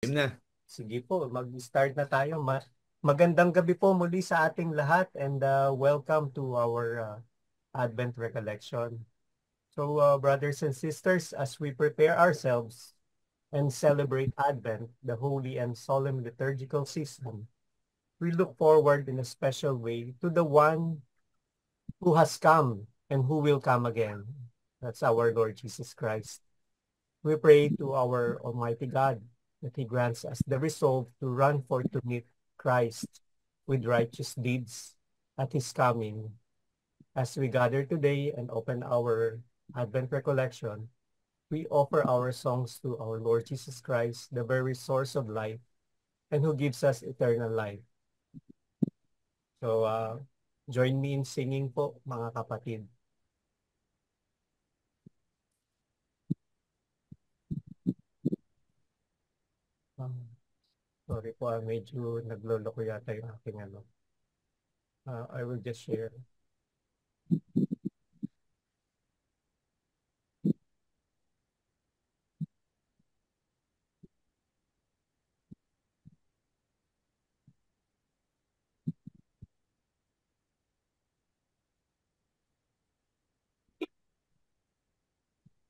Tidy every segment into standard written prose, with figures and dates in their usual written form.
Game na. Sige po, mag-start na tayo. Magandang gabi po muli sa ating lahat and welcome to our Advent Recollection. So brothers and sisters, as we prepare ourselves and celebrate Advent, the holy and solemn liturgical season, we look forward in a special way to the one who has come and who will come again. That's our Lord Jesus Christ. We pray to our Almighty God that He grants us the resolve to run forth to meet Christ with righteous deeds at His coming. As we gather today and open our Advent recollection, we offer our songs to our Lord Jesus Christ, the very source of life, and who gives us eternal life. So join me in singing po, mga kapatid. Sorry po, medyo nagloloko yata yung aking ano. I will just share.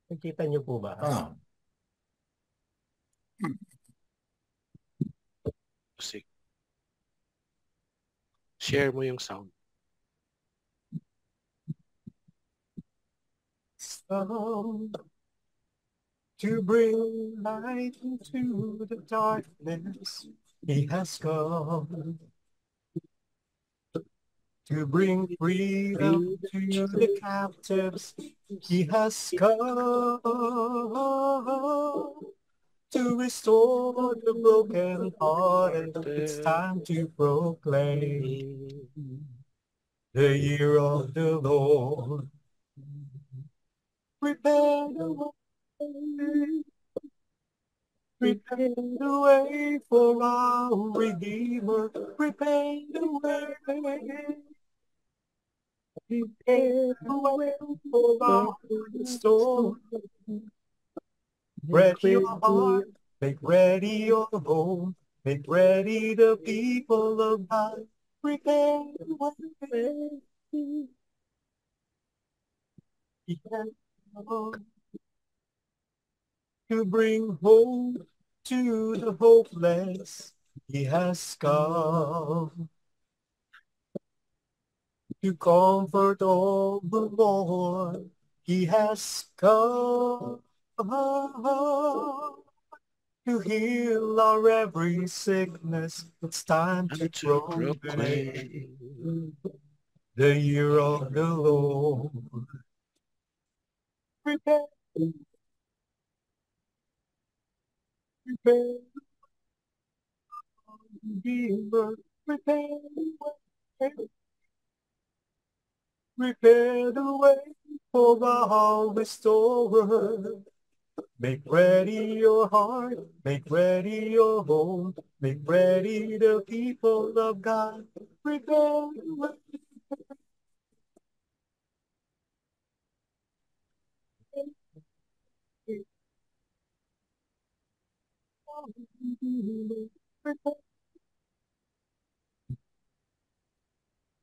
Nakikita niyo po ba? Music. Share mo yung sound. Come to bring light into the darkness. He has come to bring freedom to the captives. He has come to restore the broken hearted. It's time to proclaim the year of the Lord. Prepare the way. Prepare the way for our Redeemer. Prepare the way. Prepare the way for our Restorer. Ready your heart, make ready your home, make ready the people of God. Prepare the way. He has come to bring hope to the hopeless. He has come to comfort all the mourn. He has come to heal our every sickness. It's time to proclaim the year of the Lord. Prepare. Prepare. Prepare. Prepare the way for our Restorer. Make ready your heart, make ready your home, make ready the people of God. Prepare the way.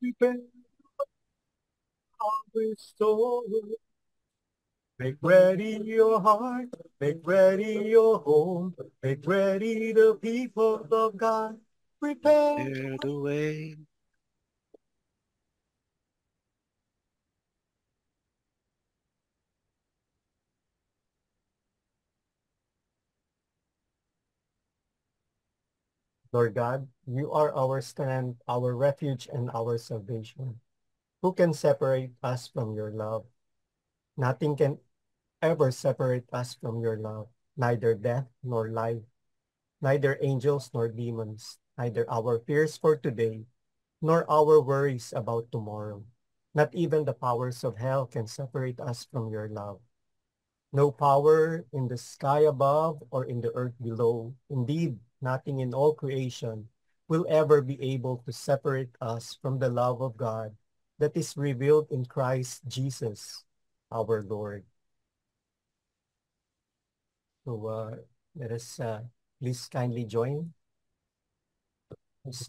Prepare our Restorer. Make ready your heart, make ready your home, make ready the people of God. Prepare the way. Lord God, you are our strength, our refuge, and our salvation. Who can separate us from your love? Nothing can ever separate us from your love, neither death nor life, neither angels nor demons, neither our fears for today, nor our worries about tomorrow. Not even the powers of hell can separate us from your love. No power in the sky above or in the earth below, indeed, nothing in all creation will ever be able to separate us from the love of God that is revealed in Christ Jesus, our Lord. So let us Please kindly join. Please,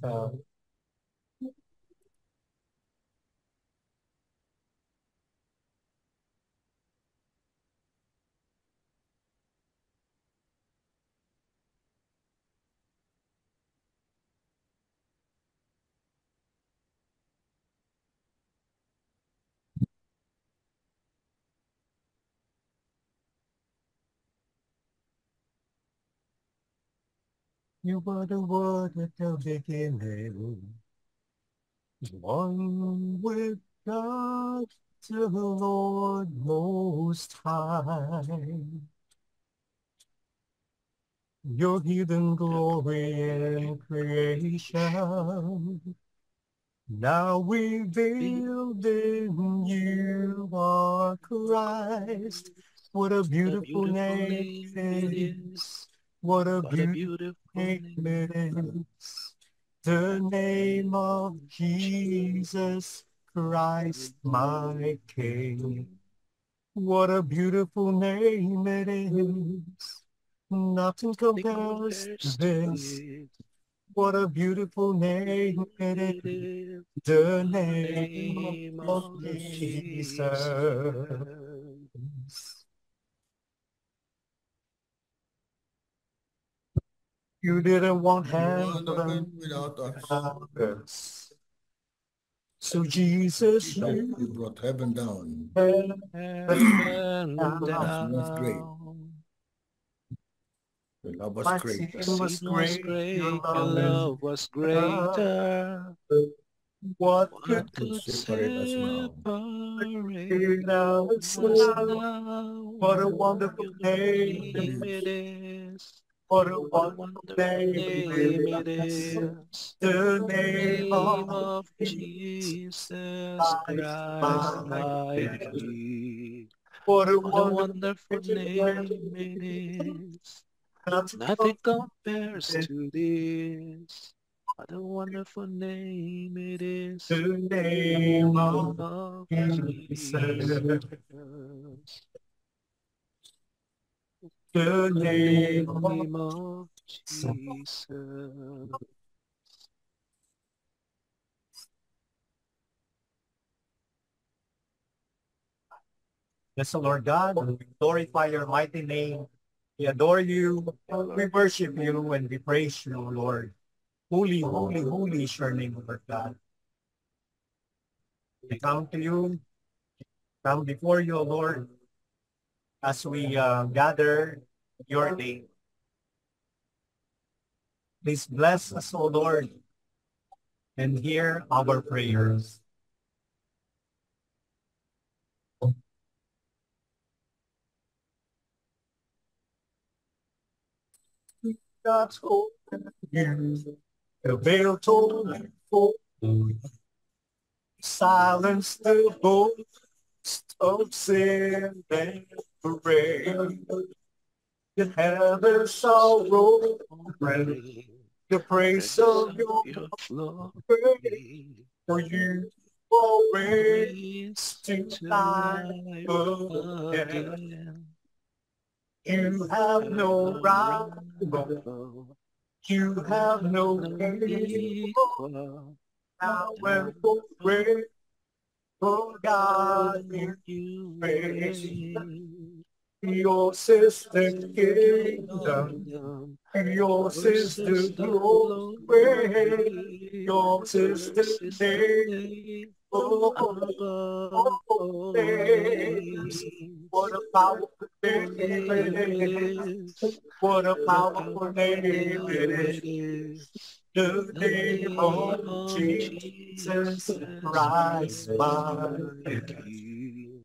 you were the word at the beginning, one with God, the Lord Most High. Your hidden glory in creation, now revealed in you are Christ. What a beautiful name it is. What a beautiful name it is. The name of Jesus Christ, my King. What a beautiful name it is. Nothing compares to this. What a beautiful name it is. The name of Jesus. You didn't want heaven without us. us. So Jesus, You brought heaven down. Heaven That's not great. down. The love was my great. sin was great, your love was greater. What What could could separate us now? separate us now? What a wonderful name it is. What a What a wonderful wonderful name name it it is. is. The Name name of of Jesus Jesus Christ, Christ, my my King. King. What a What a wonderful wonderful name it name. is. Nothing Nothing compares compares to this. What a wonderful name it is. to the name of Of Jesus. Jesus. The name Name of of Jesus. Yes, O Lord God, we glorify your mighty name. We adore you, we worship you, and we praise you, O Lord. Holy, holy, holy is your name, O Lord God. We come to you, come before you, O Lord, as we gather your name. Please bless us, O Lord, and hear our prayers. God's open you, the veil torn for silence the voice of sin and parade. The heavens shall roll, the praise of your glory, for you always to life again. You have no rival, you have no equal, now and forever, oh God, you reign. Yours is the kingdom, yours is the glory, yours is the name above all names. What a powerful name it is. What a powerful name it is. The name of Jesus Christ, my King.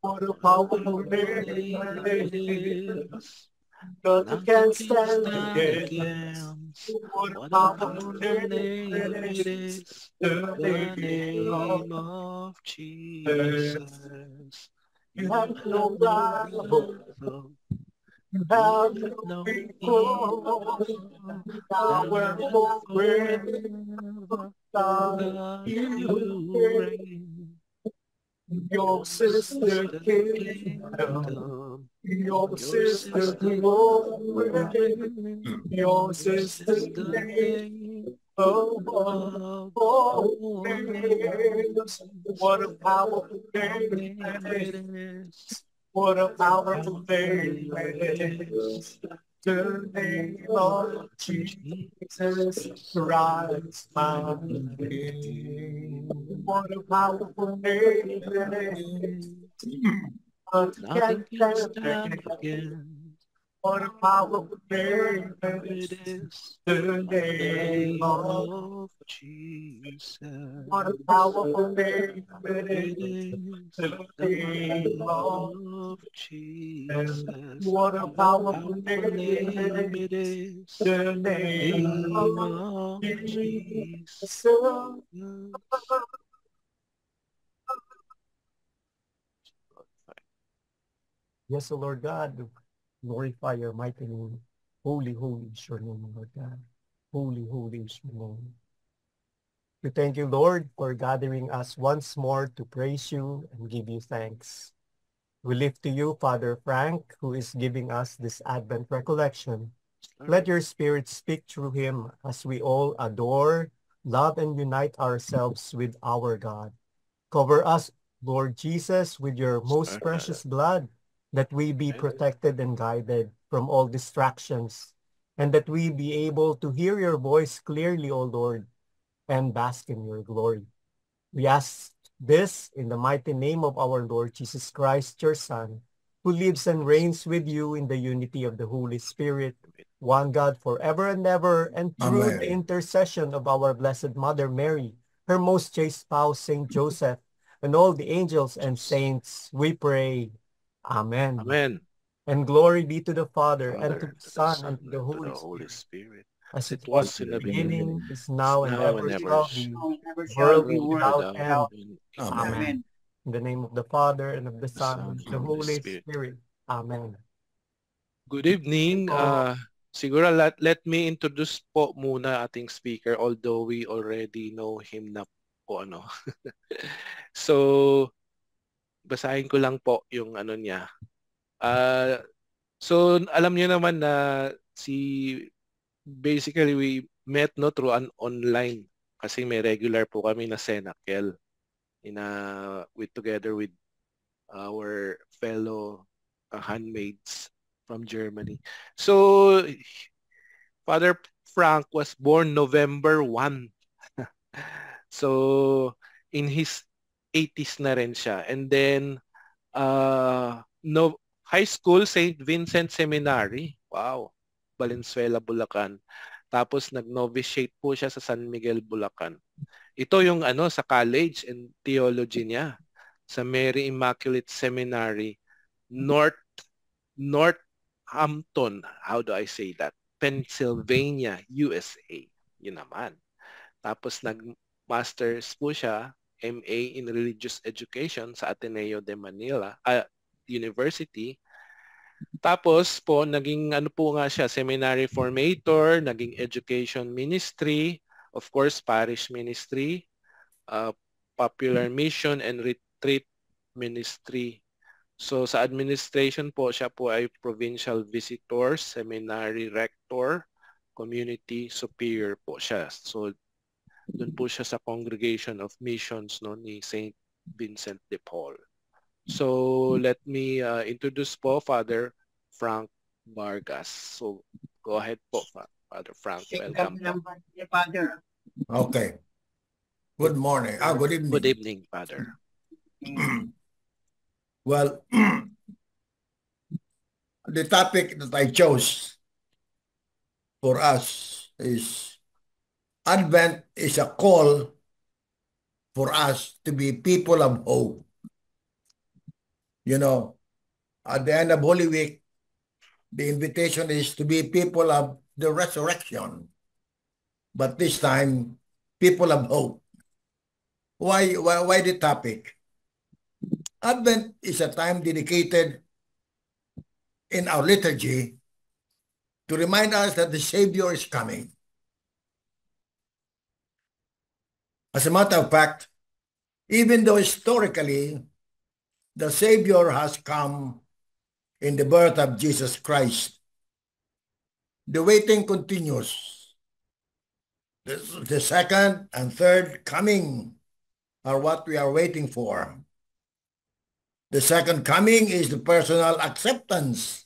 What a powerful name it is. Nothing can stand against. What a powerful name it is. The name of Jesus. You have no rival. You have no equal. Now and forever, God, you reign. Your sister kingdom, your sister glory, your sister name above all names. What a powerful name it is. What a powerful name it is. The name of Jesus Christ, my King. What a powerful name it is. Nothing can stand against. What a powerful name it It is. is The the name name of of Jesus. what a powerful name it It is. is The the name name of of Jesus. what a powerful Powerful name name it it is. is. The name Name of of Jesus. Jesus. Yes, O Lord God, glorify your mighty name. Holy, holy is your name, Lord God. Holy, holy is your name. We thank you, Lord, for gathering us once more to praise you and give you thanks. We lift to you, Father Frank, who is giving us this Advent recollection. Let your Spirit speak through him as we all adore, love, and unite ourselves with our God. Cover us, Lord Jesus, with your most precious blood, that we be protected and guided from all distractions, and that we be able to hear your voice clearly, O Lord, and bask in your glory. We ask this in the mighty name of our Lord Jesus Christ, your Son, who lives and reigns with you in the unity of the Holy Spirit, one God forever and ever, and through the Amen. intercession of our Blessed Mother Mary, her most chaste spouse, Saint Joseph, and all the angels and saints, we pray. Amen. Amen. And glory be to the Father, and Father, to the to the Son, and Son, to the and to Holy the Holy Spirit, Spirit, as as it it was was in in the the beginning, beginning, is is now, and now and ever ever shall shall be, be, world world without without end. end. Amen. Amen. In the name of the Father, and of the The Son, Son, and of and the the Holy Holy Spirit. Spirit. Amen. Good evening. Siguro let me introduce po muna ating speaker, although we already know him na po ano. So, basahin ko lang po yung ano niya. So, alam niyo naman na basically we met no through an online kasi may regular po kami na Senakel together with our fellow handmaids from Germany. So, Father Frank was born November 1. So, in his 80s na rin siya. And then, no, high school, St. Vincent Seminary. Wow. Valenzuela, Bulacan. Tapos nag-novitiate po siya sa San Miguel, Bulacan. Ito yung ano sa college and theology niya sa Mary Immaculate Seminary, Northampton. How do I say that? Pennsylvania, USA. Yun naman. Tapos nag-masters po siya, MA in Religious Education sa Ateneo de Manila University. Tapos po, naging ano po nga siya, seminary formator, naging education ministry, of course, parish ministry, popular mission and retreat ministry. So sa administration po, siya po ay provincial visitor, seminary rector, community superior po siya. So doon po siya sa Congregation of Missions no, ni St. Vincent de Paul. So let me introduce po Father Frank Vargas. So go ahead po, Father Frank. Welcome po. Okay. Good morning. Good evening. Good evening, Father. Well, the topic that I chose for us is Advent is a call for us to be people of hope. You know, at the end of Holy Week, the invitation is to be people of the resurrection. But this time, people of hope. Why the topic? Advent is a time dedicated in our liturgy to remind us that the Savior is coming. As a matter of fact, even though historically the Savior has come in the birth of Jesus Christ. The waiting continues. The second and third coming are what we are waiting for. The second coming is the personal acceptance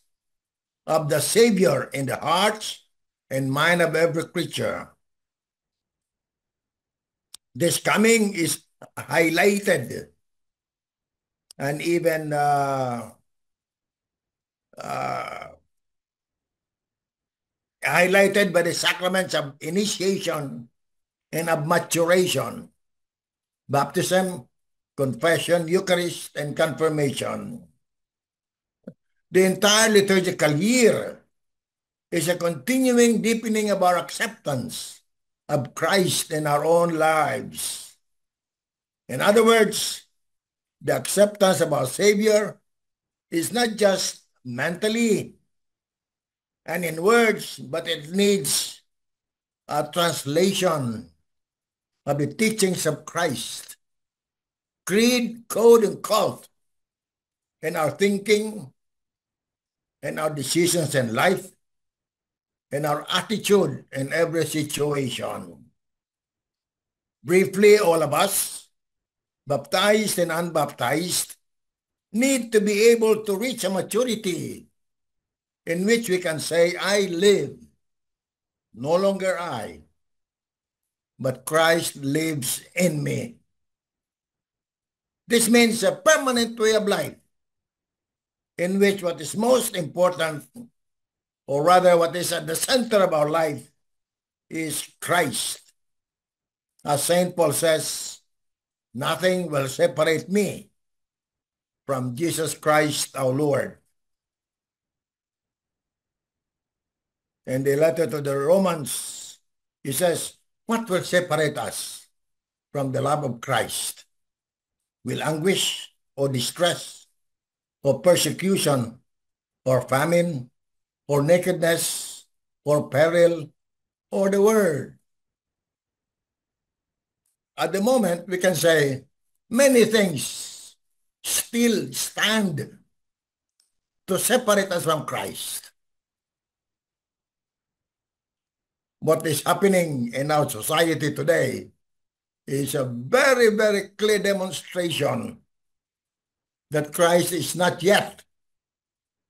of the Savior in the hearts and mind of every creature. This coming is highlighted and even highlighted by the sacraments of initiation and of maturation, baptism, confession, Eucharist, and confirmation. The entire liturgical year is a continuing deepening of our acceptance of Christ in our own lives. In other words, the acceptance of our Savior is not just mentally and in words, but it needs a translation of the teachings of Christ, creed, code, and cult in our thinking, in our decisions in life, in our attitude in every situation. Briefly, all of us, baptized and unbaptized, need to be able to reach a maturity in which we can say, I live, no longer I, but Christ lives in me. This means a permanent way of life in which what is most important, or rather what is at the center of our life, is Christ. As St. Paul says, nothing will separate me from Jesus Christ our Lord. In the letter to the Romans, he says, what will separate us from the love of Christ? Will anguish or distress or persecution or famine or nakedness or peril or the word? At the moment, we can say many things still stand to separate us from Christ. What is happening in our society today is a very, very clear demonstration that Christ is not yet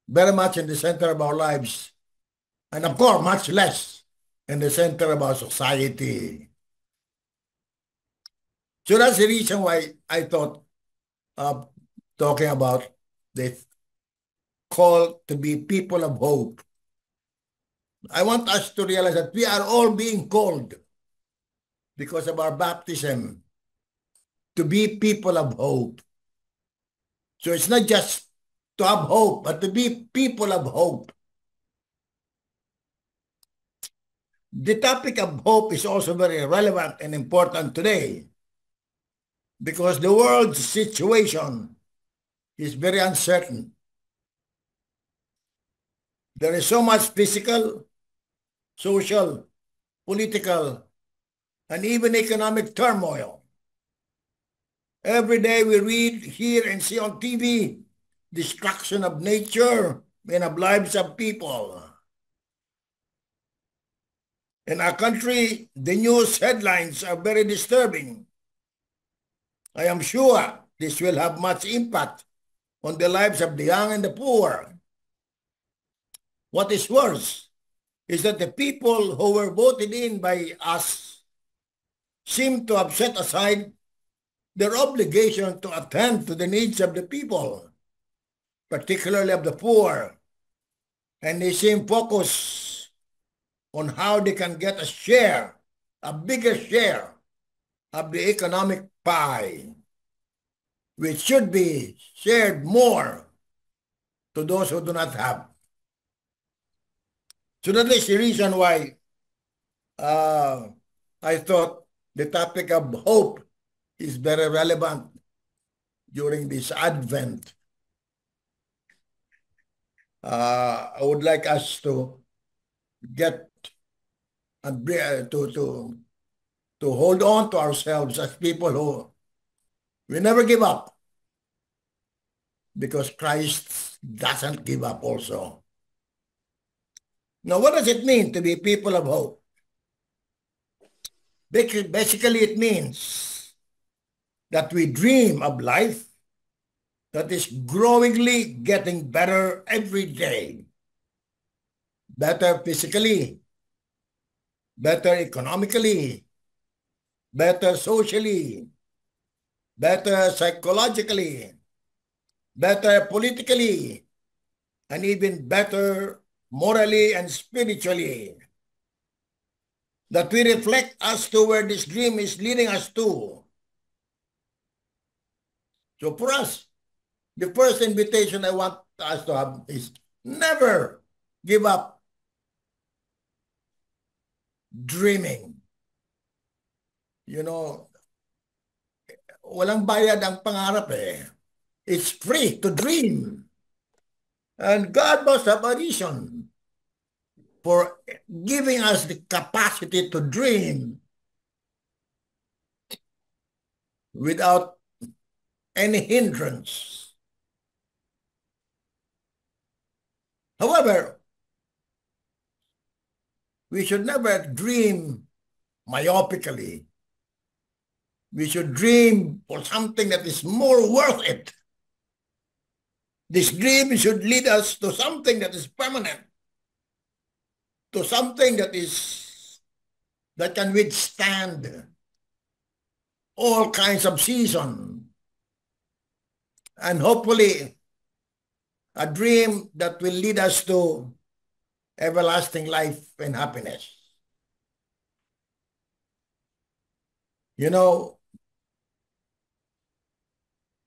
very much in the center of our lives, and of course, much less in the center of our society. So that's the reason why I thought of talking about the call to be people of hope. I want us to realize that we are all being called because of our baptism to be people of hope. So it's not just to have hope, but to be people of hope. The topic of hope is also very relevant and important today because the world's situation is very uncertain. There is so much physical, social, political, and even economic turmoil. Every day we read, hear, and see on TV destruction of nature and of lives of people. In our country, the news headlines are very disturbing. I am sure this will have much impact on the lives of the young and the poor. What is worse is that the people who were voted in by us seem to have set aside their obligation to attend to the needs of the people, particularly of the poor, and they seem focused on how they can get a share, a bigger share of the economic pie, which should be shared more to those who do not have. So that is the reason why I thought the topic of hope is very relevant during this Advent. I would like us to get and to hold on to ourselves as people who we never give up. because Christ doesn't give up also. Now, what does it mean to be people of hope? Basically, it means that we dream of life that is growingly getting better every day. Better physically, better economically, better socially, better psychologically, better politically, and even better morally and spiritually. That we reflect as to where this dream is leading us to. So for us, the first invitation I want us to have is never give up dreaming. You know, walang bayad ang pangarap eh. It's free to dream. And God must have a reason for giving us the capacity to dream without any hindrance. However, we should never dream myopically. We should dream for something that is more worth it. This dream should lead us to something that is permanent, to something that can withstand all kinds of seasons, and hopefully a dream that will lead us to everlasting life and happiness. You know,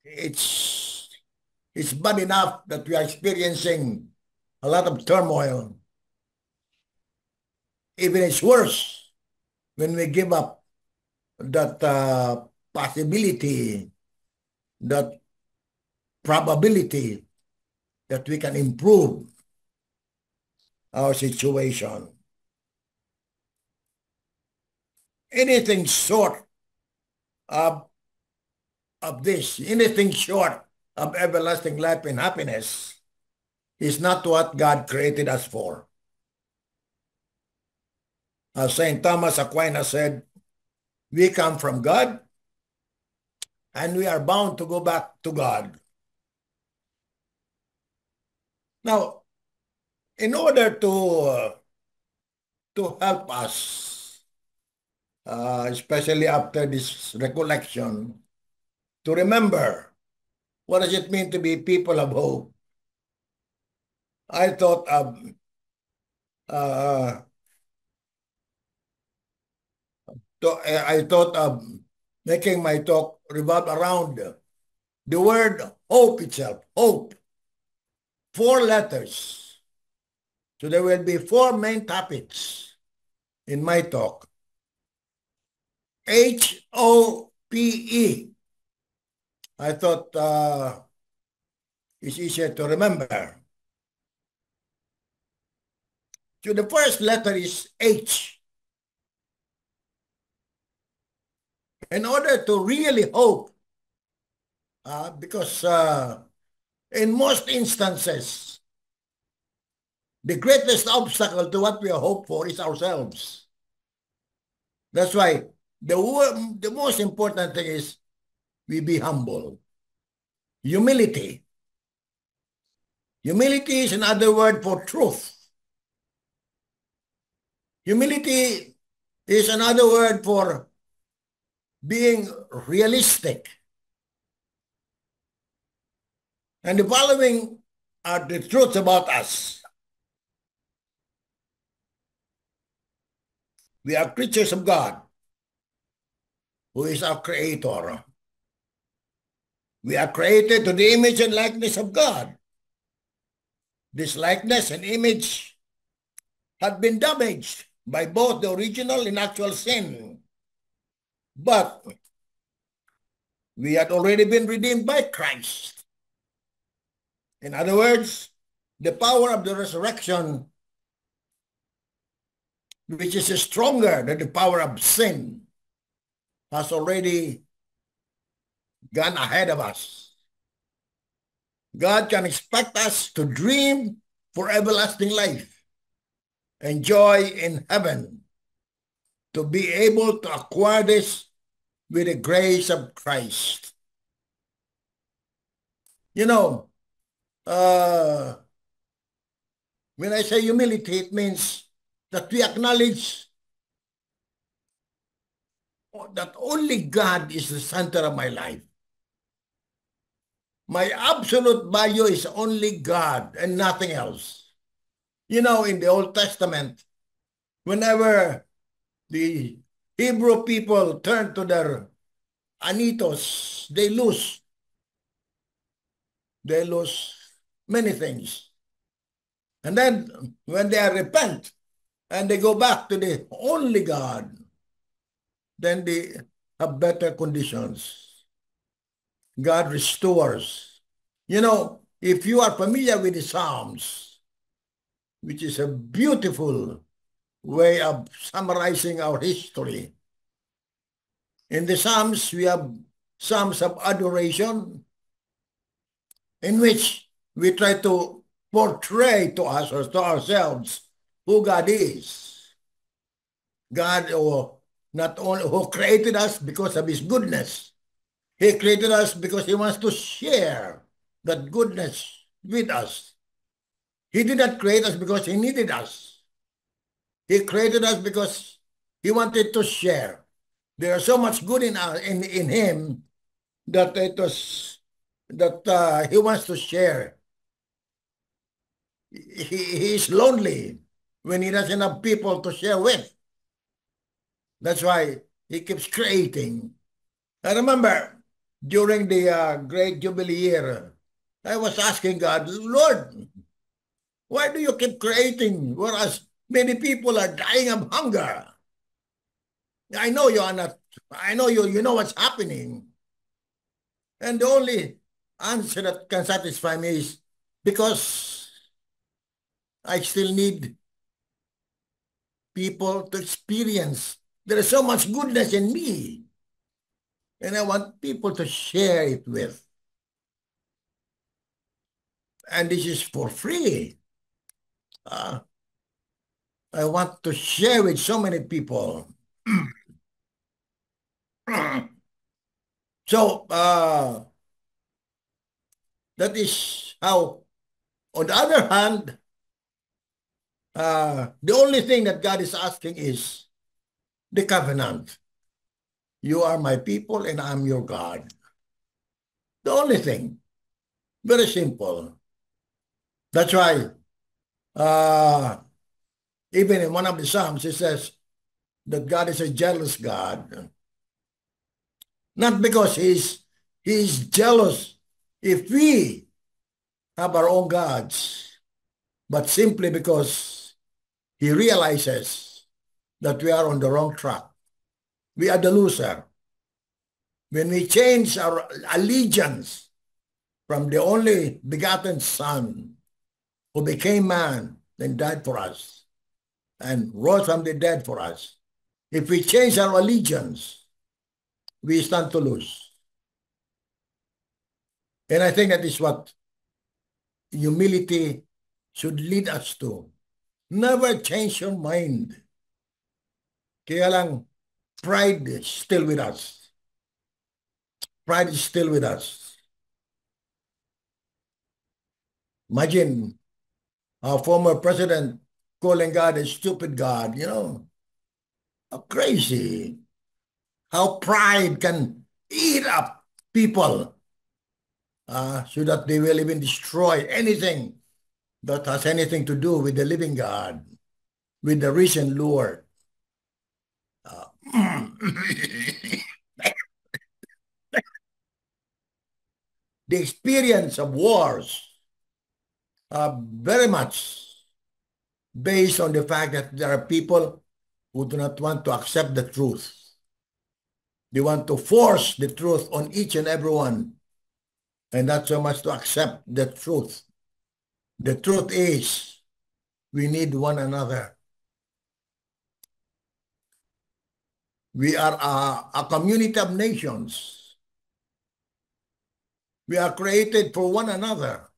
it's bad enough that we are experiencing a lot of turmoil. Even it's worse when we give up that possibility, that probability that we can improve our situation. Anything short of this, anything short of everlasting life and happiness is not what God created us for. As St. Thomas Aquinas said, we come from God and we are bound to go back to God. Now, in order to help us, especially after this recollection, to remember what does it mean to be people of hope, I thought of making my talk revolve around the word hope itself. Hope. 4 letters. So there will be 4 main topics in my talk. H-O-P-E. I thought it's easier to remember. So the first letter is H. In order to really hope, because in most instances, the greatest obstacle to what we hope for is ourselves. That's why the most important thing is we be humble. Humility. Humility is another word for truth. Humility is another word for being realistic. And the following are the truths about us. We are creatures of God, who is our creator. We are created to the image and likeness of God. This likeness and image had been damaged by both the original and actual sin. But we had already been redeemed by Christ. In other words, the power of the resurrection, which is stronger than the power of sin, has already gone ahead of us. God can expect us to dream for everlasting life and joy in heaven, to be able to acquire this with the grace of Christ. You know, when I say humility, it means that we acknowledge that only God is the center of my life. My absolute value is only God and nothing else. You know, in the Old Testament, whenever the Hebrew people turn to their anitos, they lose many things. And then when they repent and they go back to the only God, then they have better conditions. God restores. You know, if you are familiar with the Psalms, which is a beautiful way of summarizing our history. In the Psalms, we have Psalms of adoration, in which we try to portray to us or to ourselves who God is. God, not only who created us because of his goodness, he created us because he wants to share that goodness with us. He did not create us because he needed us. He created us because he wanted to share. There is so much good in him that he wants to share. He is lonely when he doesn't have people to share with. That's why he keeps creating. I remember during the Great Jubilee year, I was asking God, Lord, why do you keep creating whereas many people are dying of hunger? I know you are not, I know you know what's happening. And the only answer that can satisfy me is because I still need people to experience. There is so much goodness in me. And I want people to share it with. And this is for free. I want to share with so many people. So, that is how, on the other hand, the only thing that God is asking is the covenant. You are my people and I'm your God. The only thing. Very simple. That's why, even in one of the Psalms, it says that God is a jealous God. Not because he's jealous if we have our own gods, but simply because he realizes that we are on the wrong track. We are the loser. When we change our allegiance from the only begotten Son who became man and died for us and rose from the dead for us, if we change our allegiance, we stand to lose. And I think that is what humility should lead us to. Never change your mind. Kaya lang, pride is still with us. Pride is still with us. Imagine our former president calling God a stupid God, you know. How crazy. How pride can eat up people so that they will even destroy anything that has anything to do with the living God, with the risen Lord. The experience of wars are very much based on the fact that there are people who do not want to accept the truth. They want to force the truth on each and every one, and not so much to accept the truth. The truth is, we need one another. We are a community of nations. We are created for one another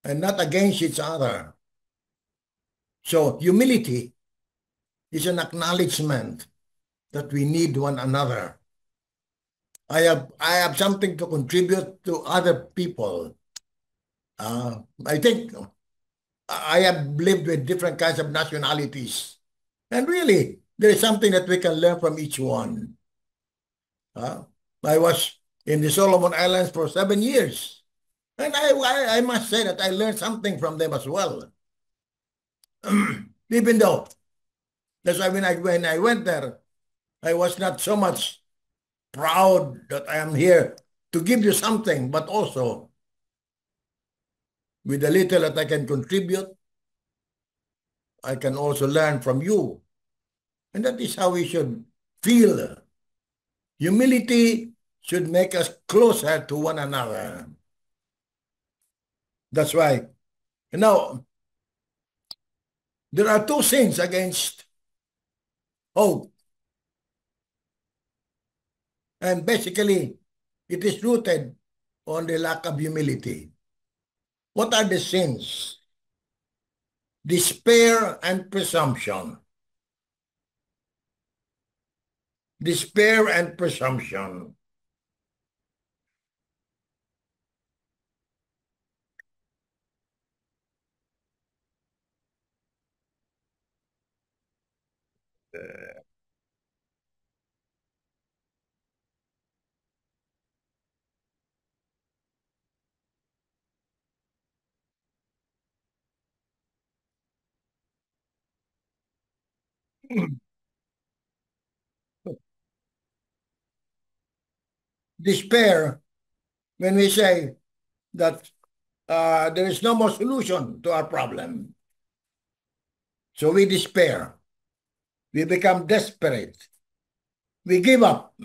and not against each other. So humility is an acknowledgement that we need one another. I have something to contribute to other people. I think I have lived with different kinds of nationalities. And really, there is something that we can learn from each one. I was in the Solomon Islands for 7 years. And I must say that I learned something from them as well. Even though, that's why when I went there, I was not so much proud that I am here to give you something, but also with the little that I can contribute, I can also learn from you. And that is how we should feel. Humility should make us closer to one another. That's why, there are two sins against hope. And basically, it is rooted on the lack of humility. What are the sins? Despair and presumption. Despair and presumption. Despair, when we say that there is no more solution to our problem. So we despair. We become desperate. We give up.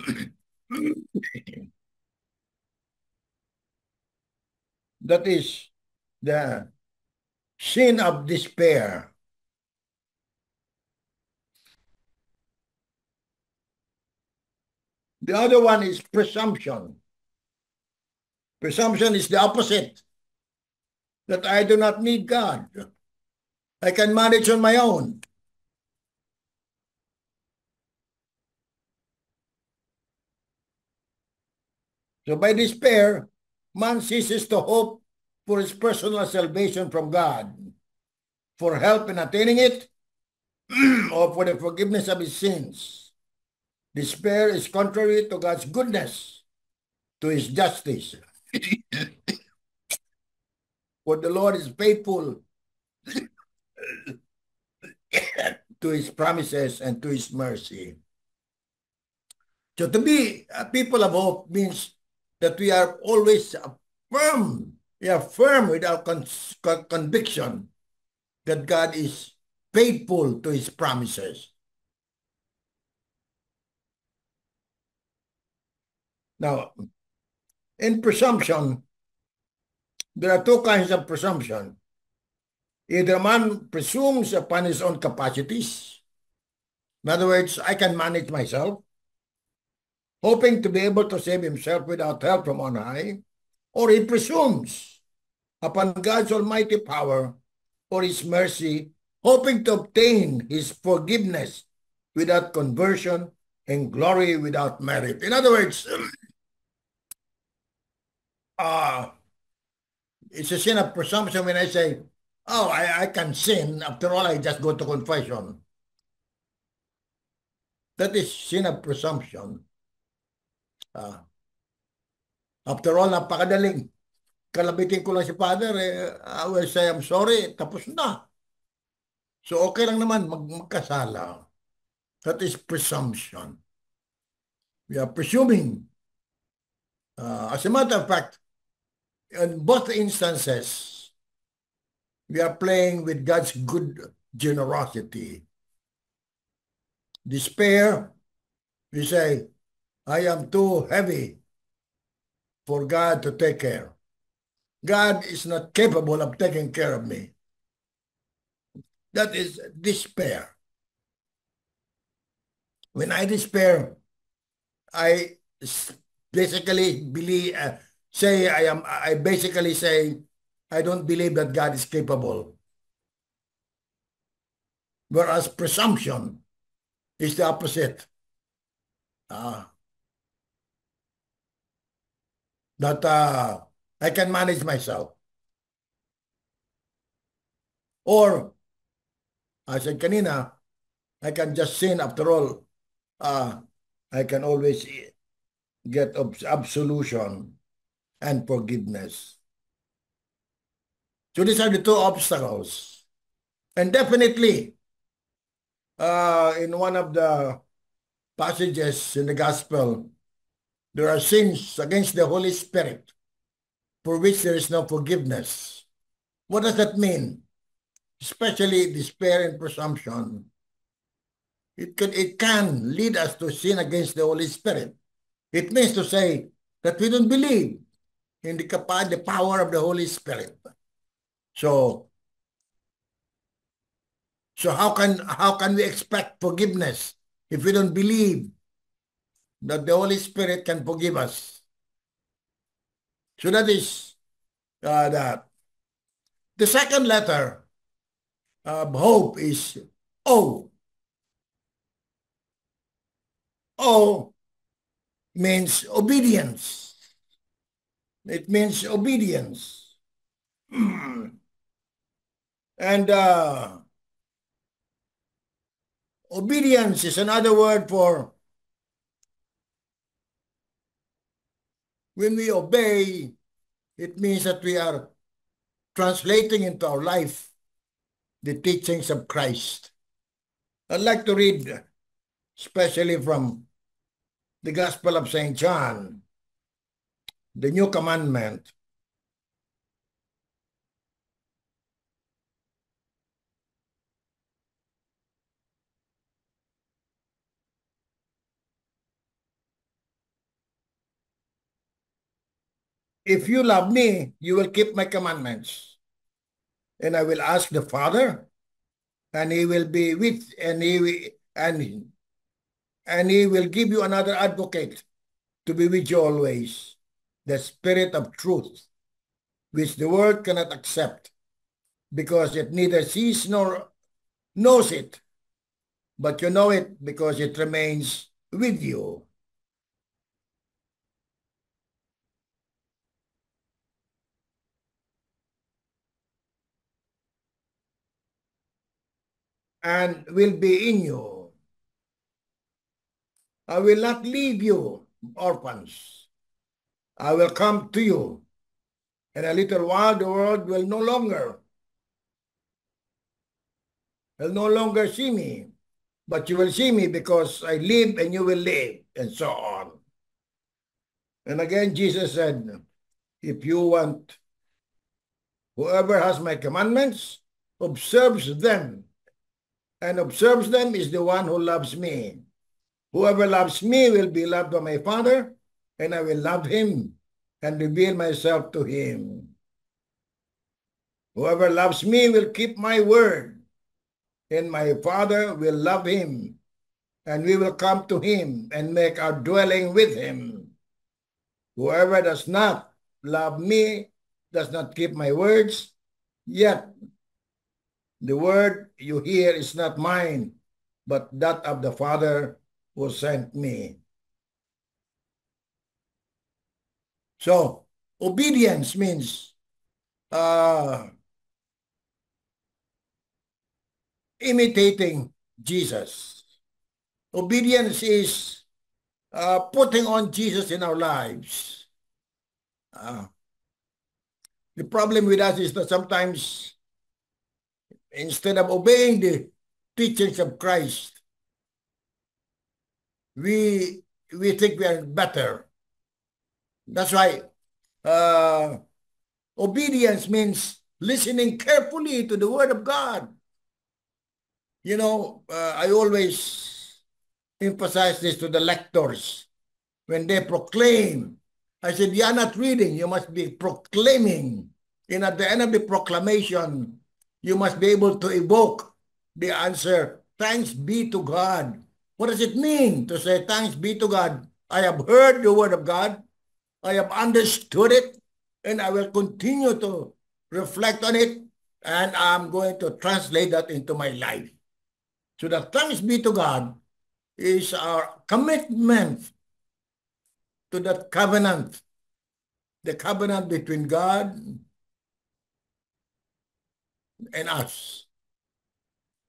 That is the sin of despair. The other one is presumption. Presumption is the opposite. That I do not need God. I can manage on my own. So by despair, man ceases to hope for his personal salvation from God, for help in attaining it, or for the forgiveness of his sins. Despair is contrary to God's goodness, to his justice. For the Lord is faithful to his promises and to his mercy. So to be a people of hope means that we are always firm. We are firm with our conviction that God is faithful to his promises. Now, in presumption, there are two kinds of presumption. Either man presumes upon his own capacities. In other words, I can manage myself, hoping to be able to save himself without help from on high, or he presumes upon God's almighty power or his mercy, hoping to obtain his forgiveness without conversion and glory without merit. In other words, it's a sin of presumption when I say, oh, I can sin. After all, I just go to confession. That is sin of presumption. After all, napakadaling. Kalabitin ko lang si Father, I will say, I'm sorry, tapos na. So okay lang naman magkasala. That is presumption. We are presuming. As a matter of fact, in both instances, we are playing with God's good generosity. Despair, we say, I am too heavy for God to take care. God is not capable of taking care of me. That is despair. When I despair, I basically say I basically say I don't believe that God is capable. Whereas presumption is the opposite. That I can manage myself. Or, I said kanina, I can just sin after all. I can always get absolution and forgiveness. So these are the two obstacles. And definitely, in one of the passages in the gospel, there are sins against the Holy Spirit for which there is no forgiveness. What does that mean? Especially despair and presumption. It can lead us to sin against the Holy Spirit. It means to say that we don't believe in the power of the Holy Spirit. So how can we expect forgiveness if we don't believe that the Holy Spirit can forgive us? So that is that. The second letter of hope is O. O means obedience. It means obedience. And obedience is another word for when we obey, it means that we are translating into our life the teachings of Christ. I'd like to read, especially from the Gospel of St. John, the New Commandment. If you love me, you will keep my commandments. And I will ask the Father, and he will be with, and he will give you another advocate to be with you always, the Spirit of truth, which the world cannot accept, because it neither sees nor knows it, but you know it because it remains with you. And will be in you. I will not leave you orphans. I will come to you. In a little while, the world will no longer see me, but you will see me because I live and you will live, and so on. And again, Jesus said, if you want, whoever has my commandments observes them, and observes them is the one who loves me. Whoever loves me will be loved by my Father, and I will love him and reveal myself to him. Whoever loves me will keep my word, and my Father will love him, and we will come to him and make our dwelling with him. Whoever does not love me does not keep my words, yet the word you hear is not mine, but that of the Father who sent me. So, obedience means imitating Jesus. Obedience is putting on Jesus in our lives. The problem with us is that sometimes, instead of obeying the teachings of Christ, we think we are better. That's why obedience means listening carefully to the Word of God. You know, I always emphasize this to the lectors when they proclaim. I said, you are not reading, you must be proclaiming. And at the end of the proclamation, you must be able to evoke the answer, thanks be to God. What does it mean to say, thanks be to God? I have heard the Word of God, I have understood it, and I will continue to reflect on it, and I'm going to translate that into my life. So the thanks be to God is our commitment to that covenant, the covenant between God and us.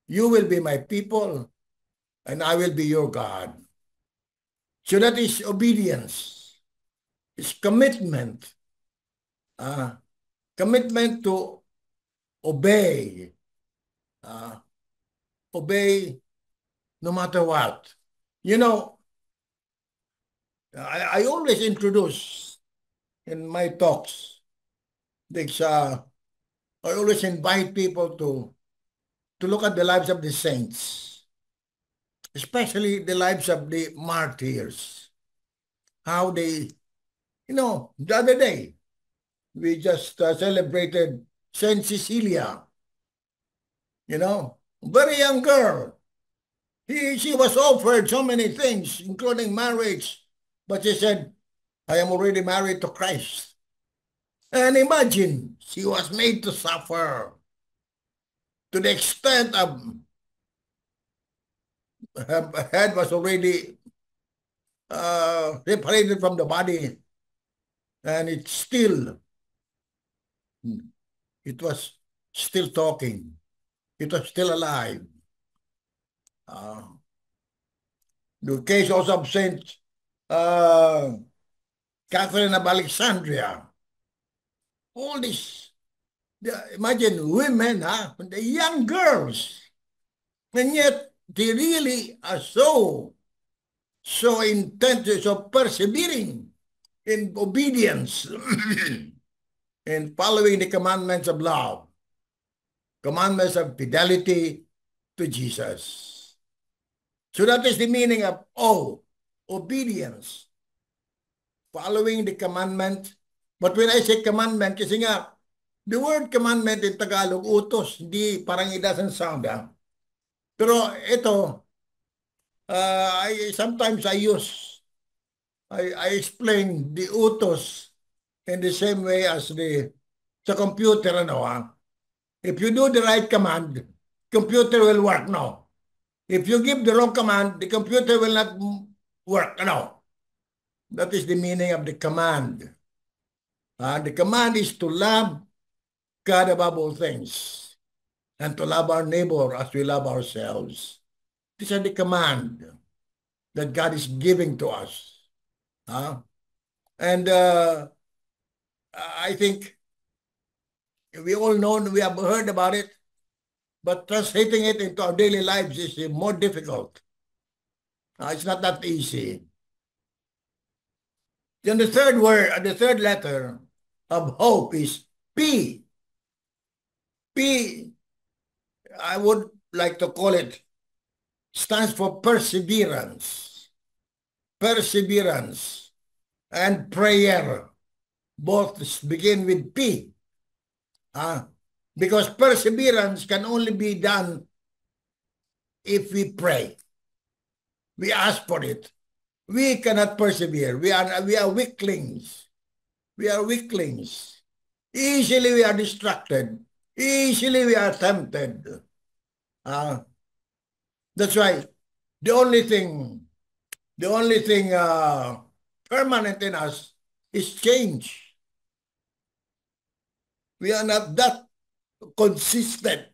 You will be my people, and I will be your God. So that is obedience, is commitment, commitment to obey, obey no matter what. You know, I always introduce in my talks, I always invite people to look at the lives of the saints, especially the lives of the martyrs, how they, the other day, we just celebrated Saint Cecilia, very young girl. She was offered so many things, including marriage, but she said, I am already married to Christ. And imagine, she was made to suffer to the extent of her head was already separated from the body, and it was still talking. It was still alive. The case also of Saint Catherine of Alexandria. All this, imagine women, the young girls, and yet they really are so intent, so persevering in obedience in following the commandments of love, commandments of fidelity to Jesus. So that is the meaning of obedience, following the commandment. But when I say commandment, kasi nga, the word commandment in Tagalog, utos, hindi, parang it doesn't sound, Pero ito, sometimes I explain the utos in the same way as sa computer, If you do the right command, computer will work, no? If you give the wrong command, the computer will not work, no? That is the meaning of the command. The command is to love God above all things and to love our neighbor as we love ourselves. These are the command that God is giving to us. And I think we all know, we have heard about it, but translating it into our daily lives is more difficult. It's not that easy. Then the third word, the third letter of hope is P. P, I would like to call it, stands for perseverance. Perseverance and prayer both begin with P. Because perseverance can only be done if we pray. We ask for it. We cannot persevere. We are weaklings. We are weaklings. Easily we are distracted. Easily we are tempted. That's why the only thing permanent in us is change. We are not that consistent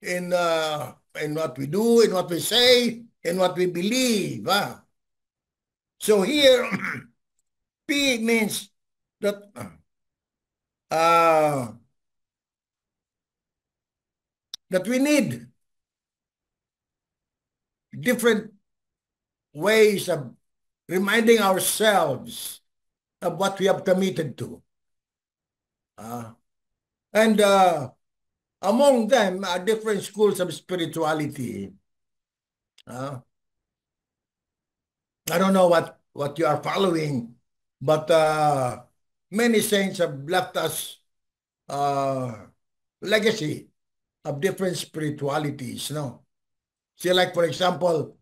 in what we do, in what we say, in what we believe. So here, P means that that we need different ways of reminding ourselves of what we have committed to. And among them are different schools of spirituality. I don't know what you are following, but many saints have left us legacy of different spiritualities, no? See, like for example,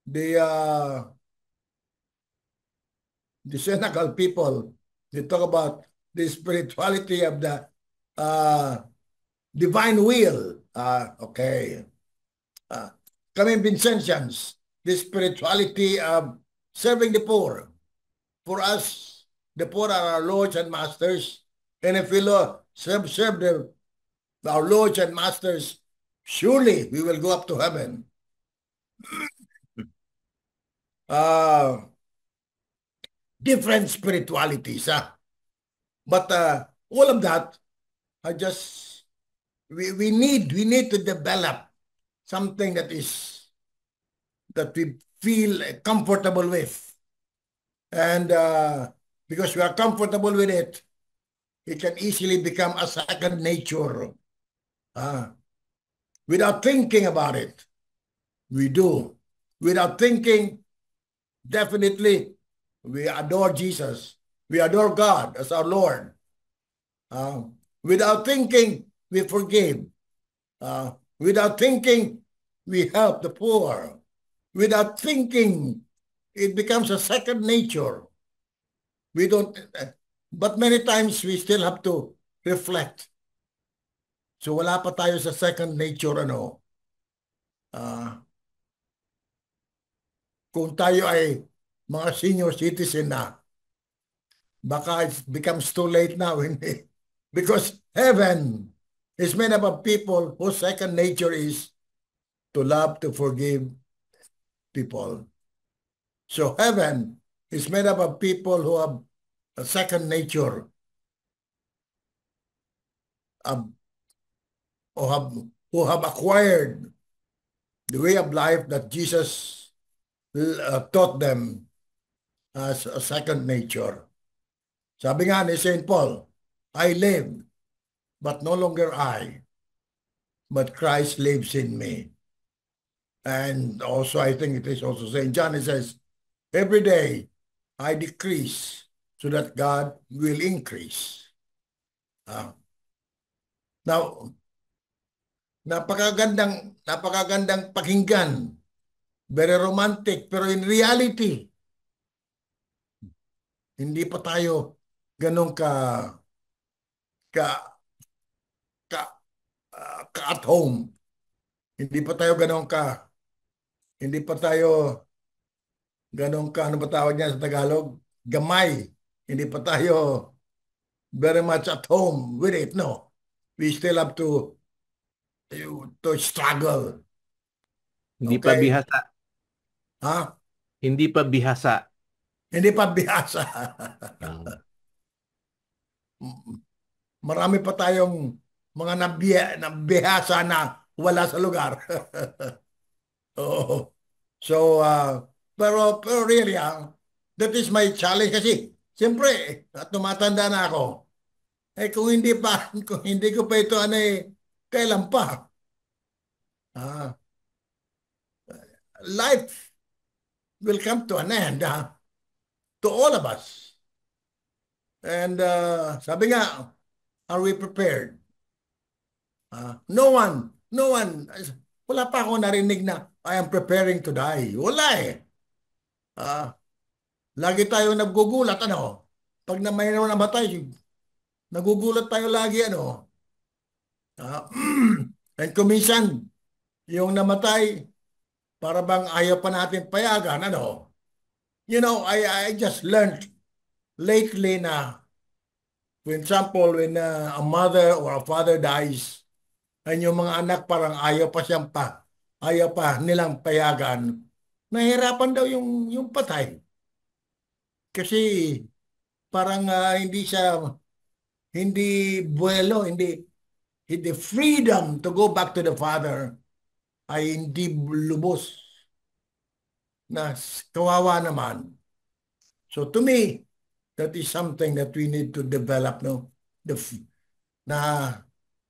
the the cynical people, they talk about the spirituality of the divine will. Okay. Kami Vincentians, the spirituality of serving the poor. For us, the poor are our lords and masters. And if we serve our lords and masters, surely we will go up to heaven. Different spiritualities, but all of that are just we need to develop something that we feel comfortable with, and because we are comfortable with it, it can easily become a second nature. Without thinking about it, we do. Without thinking, definitely we adore Jesus. We adore God as our Lord. Without thinking, we forgive. Without thinking, we help the poor. Without thinking, it becomes a second nature. We don't, but many times we still have to reflect. So wala pa tayo sa second nature, kung tayo ay mga senior citizen na, baka it becomes too late now, hindi. Because heaven is made up of people whose second nature is to love, to forgive people. So heaven is made up of people who have a second nature, who have acquired the way of life that Jesus taught them as a second nature. Sabi nga ni St. Paul, I live, but no longer I, but Christ lives in me. And also, I think it is also St. John, it says, every day I decrease so that God will increase. Now, napakagandang pakinggan. Very romantic, pero in reality, hindi pa tayo ganun at home. Hindi pa tayo ganun ano ba tawag niya sa Tagalog? Gamay. Hindi pa tayo very much at home with it, no. We still have to struggle. Hindi pa bihasa. Hindi pa bihasa. Marami pa tayong mga nabihasa na wala sa lugar. So, pero really, that is my challenge kasi, siyempre, tumatanda na ako. Kung hindi ko pa ito, kailan pa? Life will come to an end, to all of us. And sabi nga, are we prepared? No one, wala pa ako narinig na I am preparing to die. Wala eh. Lagi tayo nagugulat, pag mayroon namatay, nagugulat tayo lagi, and kuminsan, yung namatay, para bang ayaw pa natin payagan, I just learned lately na, for example, when a mother or a father dies, and yung mga anak parang ayaw pa nilang payagan, nahihirapan daw yung patay. Kasi parang hindi buwelo, hindi freedom to go back to the father ay hindi lubos. Na kawawa naman. So to me, that is something that we need to develop, no?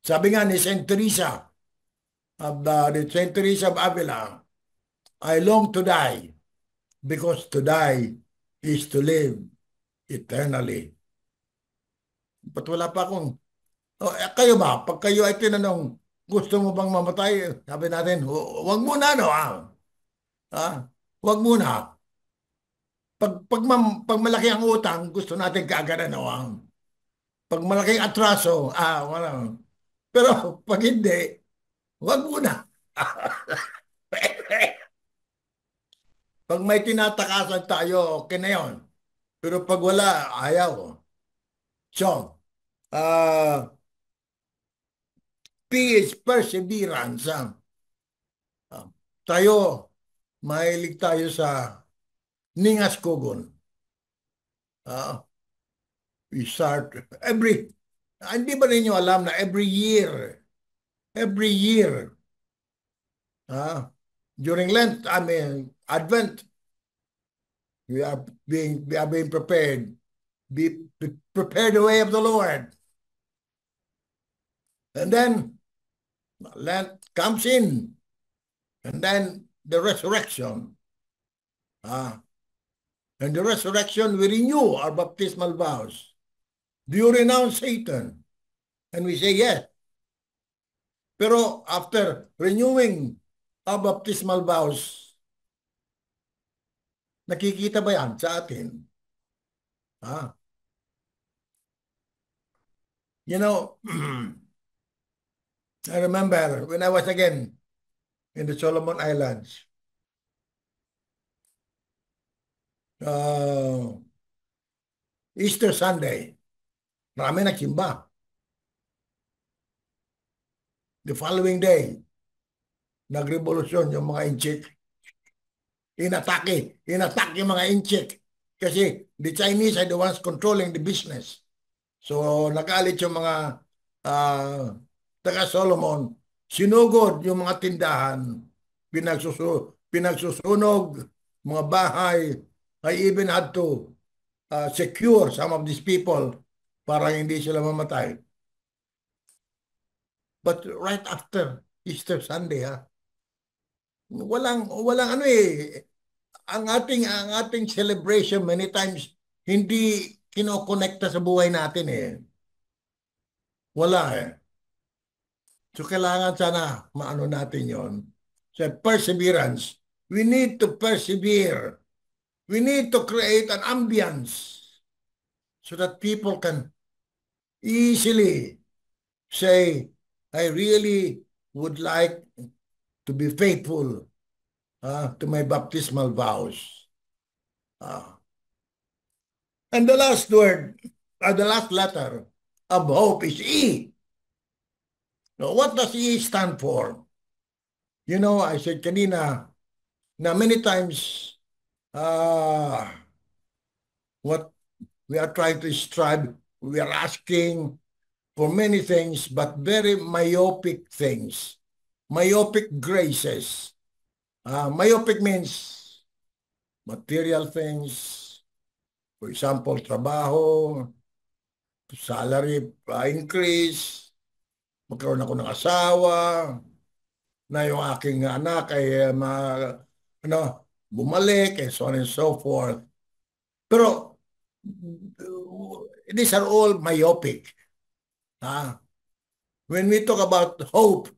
Sabi nga ni Saint Teresa of Saint Teresa of Avila, I long to die because to die is to live eternally. But wala pa akong kayo ba? Pag kayo ay tinanong, gusto mo bang mamatay? Sabi natin, wag muna, Wag muna. Pag malaki ang utang, gusto natin kaagad ano. Pag malaking atraso, wala. Pero pag hindi, wag muna. Pag may tinatakasan tayo, okay na yun. Pero pag wala, ayaw. So, P is perseverance. Tayo, mahilig tayo sa ningas kugon. We start hindi ba ninyo alam na every year, during Lent, Advent, we are being prepared. Prepare the way of the Lord. And then Lent comes in. And then the resurrection. And the resurrection, we renew our baptismal vows. Do you renounce Satan? And we say yes. Pero after renewing our baptismal vows, nakikita ba yan sa atin? You know, I remember when I was again in the Solomon Islands, Easter Sunday, marami nagsimba. The following day, nagrevolusyon yung mga inchik. Inattack yung mga inchik. Kasi the Chinese are the ones controlling the business. So, nagalit yung mga taga-Solomon. Sinugod yung mga tindahan. Pinagsusunog mga bahay. I even had to secure some of these people para hindi sila mamatay. But right after Easter Sunday, walang ano ang ating celebration many times hindi kinokonekta sa buhay natin Wala So kailangan sana maano natin yon. So perseverance. We need to persevere. We need to create an ambience so that people can easily say, I really would like to be faithful to my baptismal vows. And the last word, the last letter of hope is E. Now, what does E stand for? You know, I said kanina na many times what we are trying to strive, we are asking for many things, but very myopic things. Myopic graces. Myopic means material things. For example, trabaho, salary increase, magkaroon ako ng asawa, na yung aking anak ay bumalik, and so on and so forth. Pero, these are all myopic. When we talk about hope,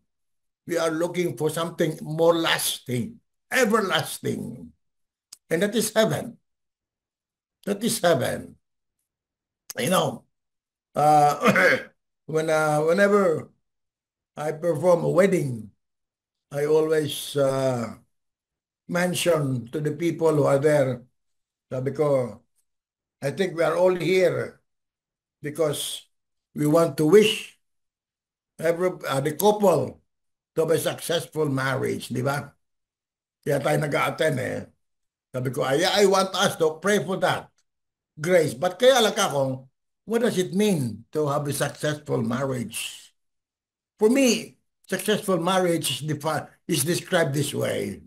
we are looking for something more lasting, everlasting. And that is heaven. That is heaven. You know, whenever I perform a wedding, I always mention to the people who are there, sabi ko, I think we are all here because we want to wish the couple to have a successful marriage, di ba? Kaya tayo nag-a-attend Sabi ko, I want us to pray for that grace. But kaya lang ako, what does it mean to have a successful marriage? For me, successful marriage is described this way.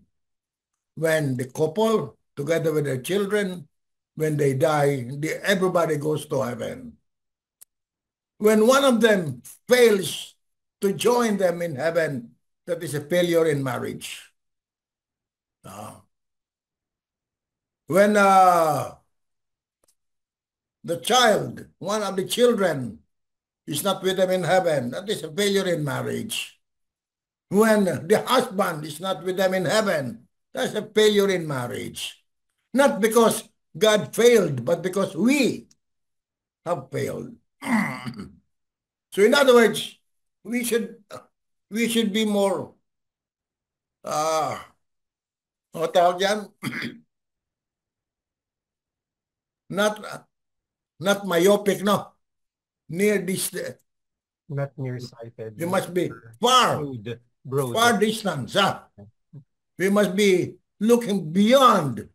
When the couple, together with their children, when they die, everybody goes to heaven. When one of them fails to join them in heaven, that is a failure in marriage. When the child, one of the children, is not with them in heaven, that is a failure in marriage. When the husband is not with them in heaven, that's a failure in marriage. Not because God failed, but because we have failed. So in other words, we should be more ano tawag yan? not myopic, no. Near this, Not nearsighted. we must be far distance. We must be looking beyond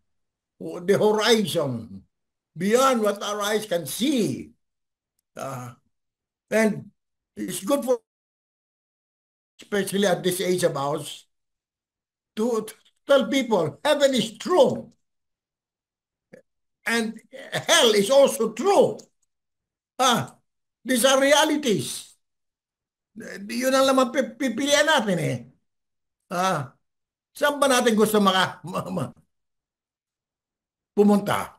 the horizon, beyond what our eyes can see. And it's good for, especially at this age of ours, to tell people heaven is true and hell is also true. These are realities. Yun ang naman pipilian natin eh. Saan ba natin gusto pumunta?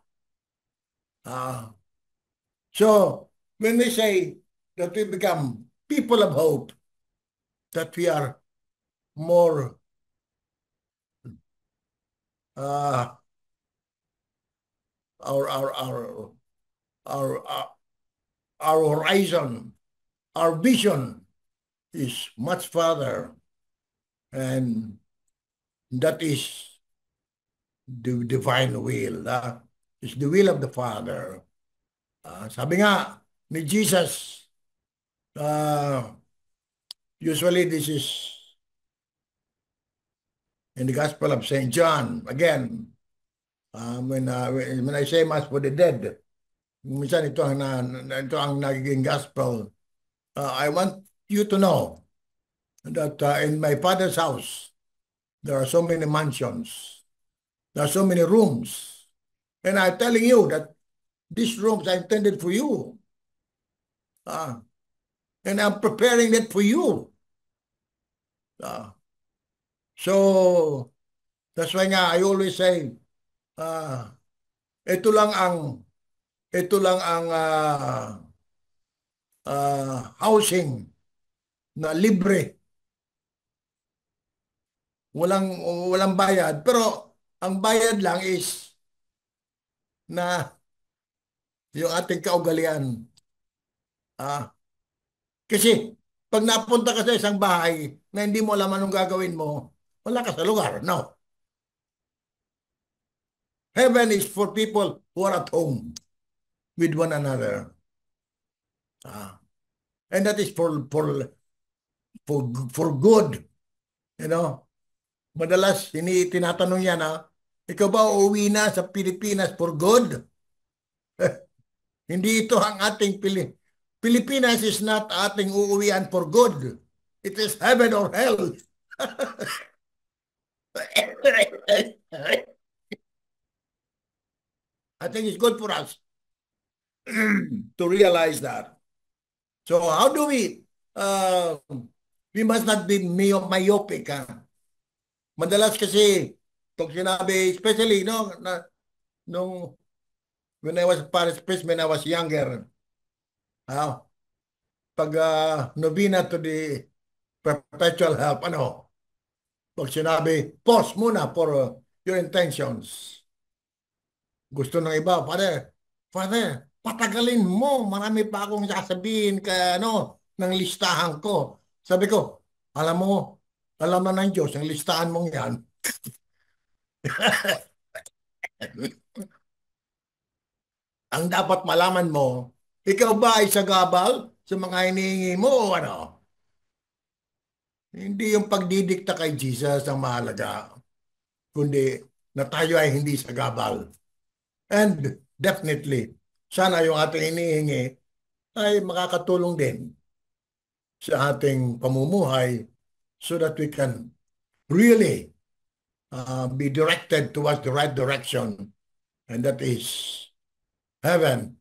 So, when we say that we become people of hope, that we are more our horizon, our vision is much farther, and that is the divine will. It's the will of the Father. Sabi nga ni Jesus, usually this is in the Gospel of St. John. Again, when I say Mass for the dead, minsan ito ang nagiging gospel. I want you to know that in my Father's house, there are so many mansions. There are so many rooms. And I'm telling you that these rooms are intended for you. And I'm preparing it for you. So, that's why nga, I always say, ito lang ang housing na libre. Walang bayad, pero ang bayad lang is na yung ating kaugalian. Kasi pag napunta ka sa isang bahay na hindi mo alam anong gagawin mo, wala ka sa lugar. No. Heaven is for people who are at home with one another. And that is for good. You know? Madalas, tinatanong yan, ikaw ba uuwi na sa Pilipinas for good? Hindi ito ang ating Pilipinas is not ating uuwian for good. It is heaven or hell. I think it's good for us to realize that. So how do we must not be myopic. Madalas kasi, pag sinabi, especially, when I was parish priest, when I was younger, pag novena to the perpetual help, pag sinabi, pause muna for your intentions. Gusto ng iba, Father, patagalin mo, marami pa akong sasabihin ng listahan ko. Sabi ko, alam na ng Diyos, ang listahan mong yan. Ang dapat malaman mo, ikaw ba ay sagabal sa mga hinihingi mo o ano? Hindi yung pagdidikta kay Jesus ang mahalaga, kundi na tayo ay hindi sagabal. And definitely, sana yung ating hinihingi ay makakatulong din sa ating pamumuhay so that we can really be directed towards the right direction, and that is heaven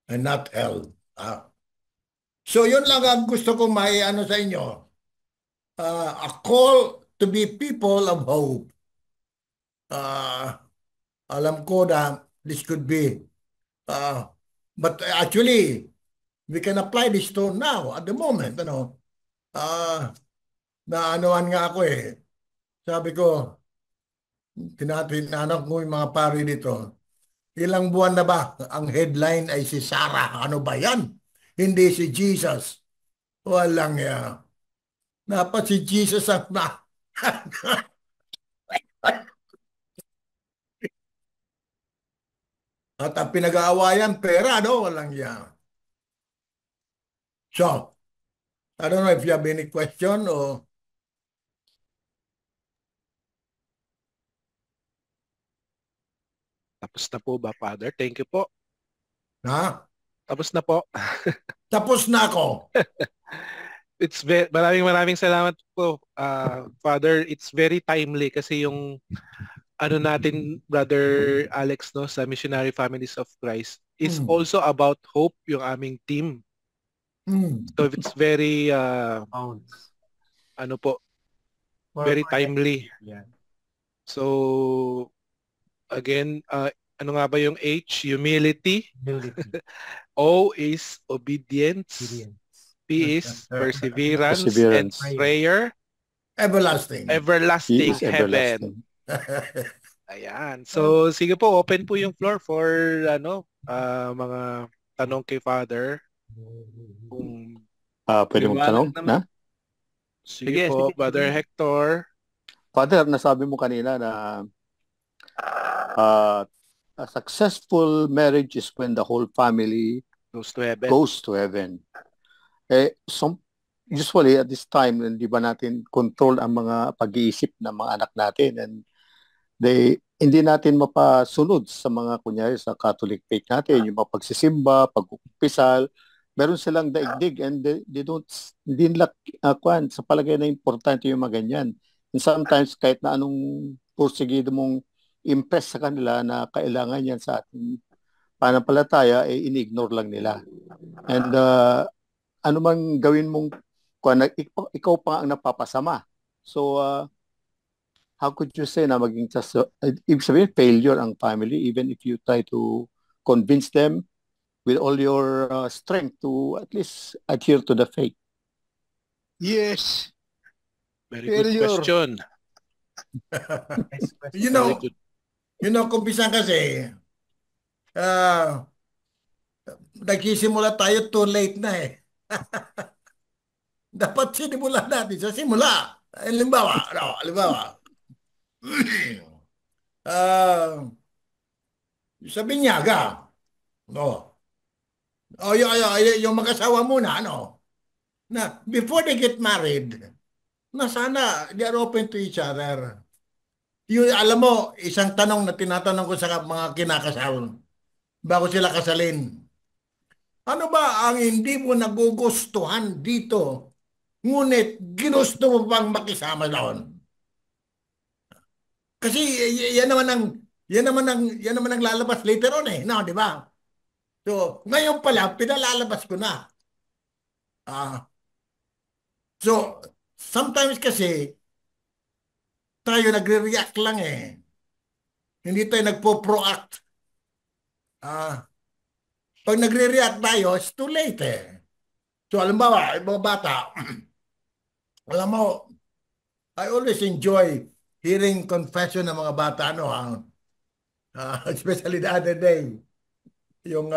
and not hell. So yun lang ang gusto ko sa inyo. A call to be people of hope. Alam ko na this could be, but actually, we can apply this to now, at the moment, naanoan nga ako eh. Sabi ko, tinatanong ko yung mga pari dito, Ilang buwan na ba ang headline ay si Sarah? Ano ba yan? Hindi si Jesus. Walang ya. Dapat si Jesus ang na. At ang pinag-aawayan, pera, no? Walang ya. So, I don't know if you have any question or... Tapos na po ba, Father? Thank you po. Ha? Tapos na po. Tapos na ako. Maraming salamat po, Father. It's very timely kasi yung ano natin, Brother Alex, no, sa Missionary Families of Christ is also about hope, yung aming team. So it's very, ano po, very timely. Yeah. So, again, ano nga ba yung H? Humility. O is obedience. P is perseverance. And prayer. Everlasting. Everlasting heaven. Ayan. So, sige po, open po yung floor for mga tanong kay Father. Pwede mong tanong na? Sige po, Brother Hector. Father, nasabi mo kanina na a successful marriage is when the whole family goes to heaven. Usually at this time, di ba natin control ang mga pag-iisip ng mga anak natin, and hindi natin mapasunod sa mga, kunyari sa Catholic faith natin, yung mga pagsisimba, pag-upisal, meron silang daigdig, and they don't, hindi nila sa palagay na importante yung mga ganyan. And sometimes kahit na anong porsigido mong impress sa kanila na kailangan yan sa ating panampalataya, ini-ignore lang nila. And ano man gawin mong, ikaw pa ang napapasama. So, how could you say na maging ibig sabihin, failure ang family, even if you try to convince them with all your strength to at least adhere to the faith? Yes. Very good question. You know, kumpisan kasi, nagsisimula tayo too late na eh. Dapat sinimula natin sa simula. Halimbawa, sa binyaga, yung mag-asawa muna, na before they get married, na sana they are open to each other. Alam mo, isang tanong na tinatanong ko sa mga kinakasal bago sila kasalin. Ano ba ang hindi mo nagugustuhan dito, ngunit ginusto mo bang makisama doon? Kasi yan naman ang lalabas later on no, di ba? So, ngayon pala pinalalabas ko na. So, sometimes kasi tayo nagre-react lang Hindi tayo nagpo-proact. Pag nagre-react tayo, it's too late So, halimbawa, mga bata, alam mo, I always enjoy hearing confession ng mga bata, especially the other day, yung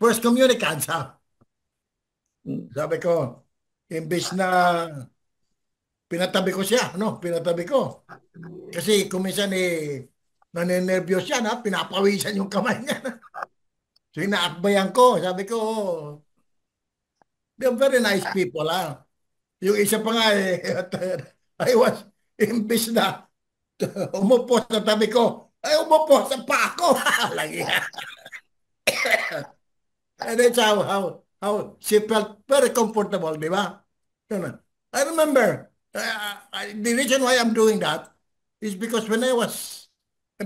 first communicants, Sabi ko, imbis na pinatabi ko siya, pinatabi ko. Kasi kuminsan naninervyos siya, pinapawisan yung kamay niya. So, inaakbayan ko. Sabi ko, they're very nice people, Yung isa pa nga, I was, imbis na umupo sa tabi ko, ay umupo sa pa ako. And that's how she felt very comfortable, di ba? I remember, the reason why I'm doing that is because when I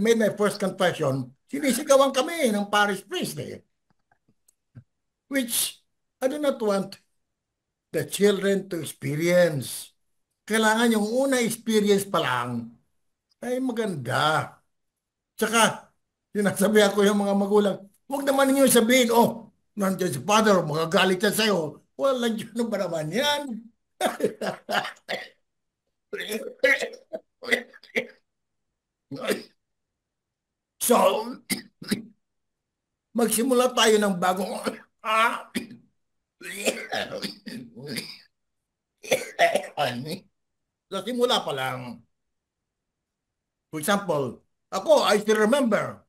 made my first confession, sinisigawan kami ng parish priest which I do not want the children to experience. Kailangan yung una experience pa lang ay maganda. Tsaka, sinasabi ako yung mga magulang, huwag naman ninyo sabihin, nandiyan si Father, magagalit yan sa'yo. Wala, ano ba naman yan? So, magsimula tayo ng bagong sa simula pa lang. For example, ako, I still remember,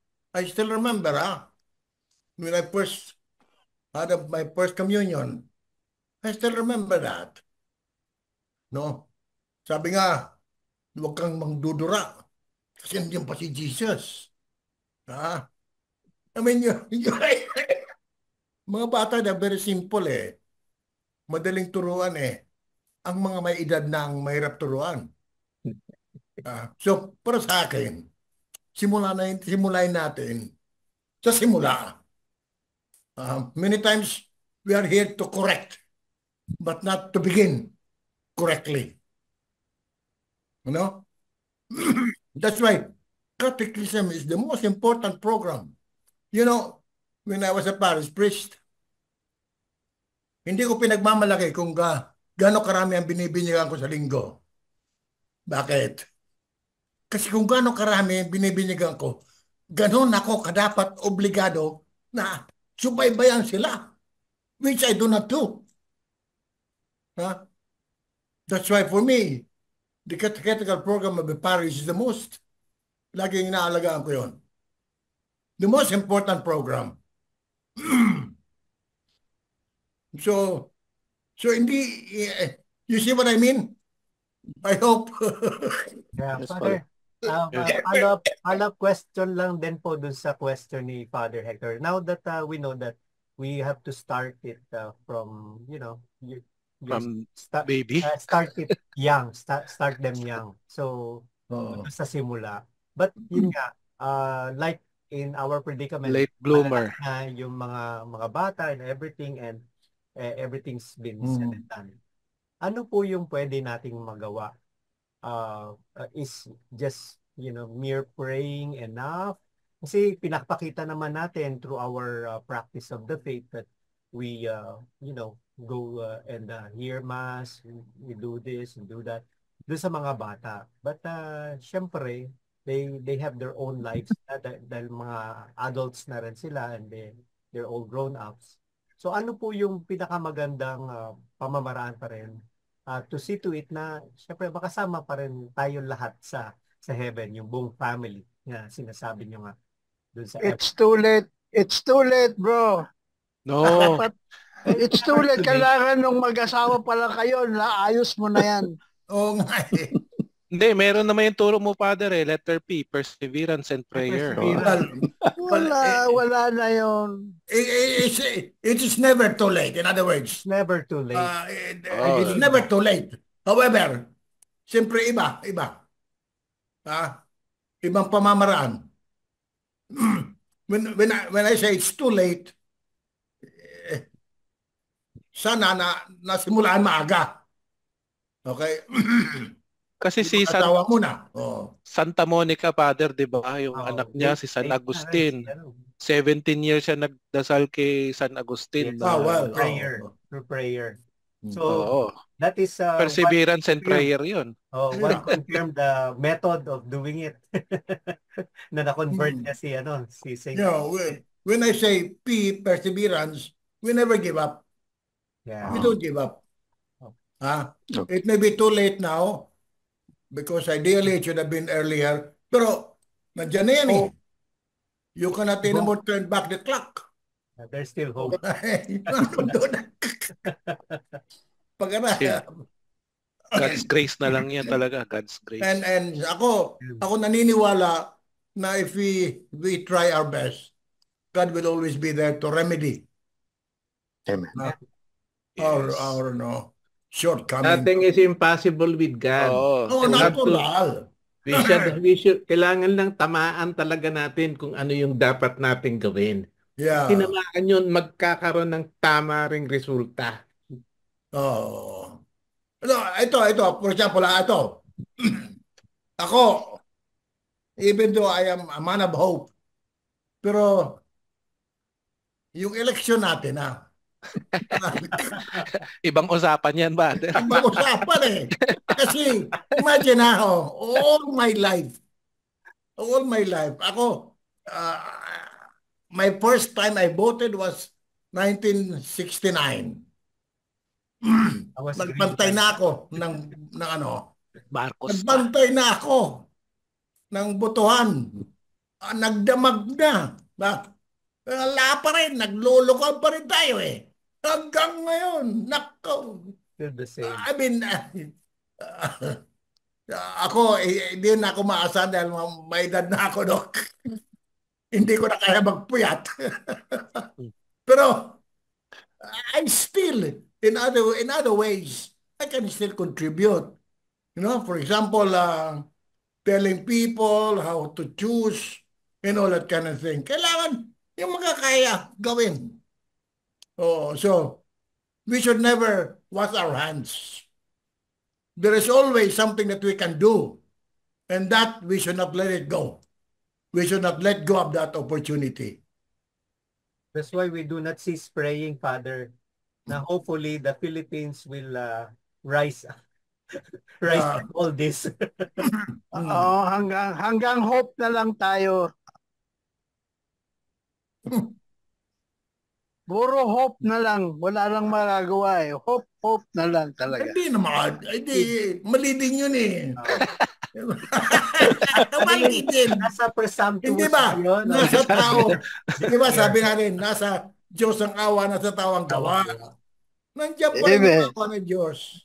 when I first had my first communion, I still remember that. No? Sabi nga, huwag kang mangdudura kasi nandiyan pa si Jesus. Ha? I mean, mga bata na very simple eh. Madaling turuan eh. Ang mga may edad na ang mahirap turuan. So, para sa akin, simulain natin sa simula. Many times, we are here to correct, but not to begin correctly. You know? That's why catechism is the most important program. You know, when I was a parish priest, hindi ko pinagmamalaki kung gaano karami ang binibinyagan ko sa linggo. Bakit? Kasi kung gaano karami ang binibinyagan ko, ganon ako kadapat obligado na subaybayan sila, which I do not do. Huh? That's why for me, the catechetical program of the parish is the most. Laging inaalagaan ko yun. The most important program. So hindi, you see what I mean? I hope. Yeah, Yes, Father. Follow-up question lang din po dun sa question ni Father Hector. Now that we know that we have to start it from, From start, baby. start it young, start them young. So, sa simula. But yun nga, like in our predicament, Late bloomer. na yung mga bata and everything, and everything's been said and done. Ano po yung pwede nating magawa? Is just, mere praying enough? Kasi pinakpakita naman natin through our practice of the faith that we, go and hear mass, we do this, we do that, doon sa mga bata. But syempre, they have their own lives dahil mga adults na rin sila and they're all grown-ups. So ano po yung pinakamagandang pamamaraan pa rin to see to it na syempre makasama pa rin tayo lahat sa heaven, yung buong family na sinasabi nyo nga dun sa It's too late. It's too late, bro. No. Dapat, it's too late. Kailangan nung mag-asawa pala kayo, naayos mo na yan. Oo nga eh. Hindi, meron naman yung turo mo, Father, letter P, perseverance and prayer. Wala na yun. It is never too late. In other words, never too late. It's never too late. However, siyempre iba. Ibang pamamaraan. When I say it's too late, sana nasimulaan maaga. Okay? Kasi si Asawa muna. Santa Monica, Father, di ba? Yung anak niya, si San Agustin. 17 years siya nagdasal kay San Agustin. Through prayer. So, that is perseverance and prayer yun. One confirmed the method of doing it. Na na-convert niya si Saint. When I say P, perseverance, we never give up. Yeah. We don't give up. It may be too late now because ideally it should have been earlier. Pero nandiyan na yan eh. You cannot anymore turn back the clock. There's still hope. God's grace na lang yan talaga. God's grace. And ako naniniwala na if we try our best, God will always be there to remedy. Amen. Our shortcoming. Nothing is impossible with God. Natural. We should, kailangan lang tamaan talaga natin kung ano yung dapat natin gawin. Yeah. Tinamaan yun, magkakaroon ng tama ring resulta. Ito, for example, ako, even though I am a man of hope, pero yung election natin, Ibang usapan yan ba? Ibang usapan eh. Kasi, imagine all my life, ako, my first time I voted was 1969. I was Nagbantay grade na one. ako ng ano. Marcos pa. Nagbantay na ako ng botohan. Nagdamag na. Wala pa rin. Naglulukod pa rin tayo eh. Hanggang ngayon. Nako. Still the same. I mean, ako, hindi na ako maasahan dahil may edad na ako, Dok. Hindi ko na kaya magpuyat. Pero, I'm still, in other ways, I can still contribute. You know, for example, telling people how to choose and all that kind of thing. Kailangan yung mga kaya gawin. Oh, so, we should never wash our hands. There is always something that we can do, and that we should not let it go. We should not let go of that opportunity. That's why we do not cease praying, Father, na hopefully the Philippines will rise from all this. Oo, hanggang hope na lang tayo. Puro hope na lang. Wala lang magagawa eh. Hope na lang talaga. Hindi naman. Hindi, mali din yun eh. Mali din. Nasa presumptuous Hindi ba? yun. Nasa tao. Di ba sabi natin, nasa Diyos ang awa, nasa tao ang gawa. Nandiyan pa rin ang awa ng Diyos.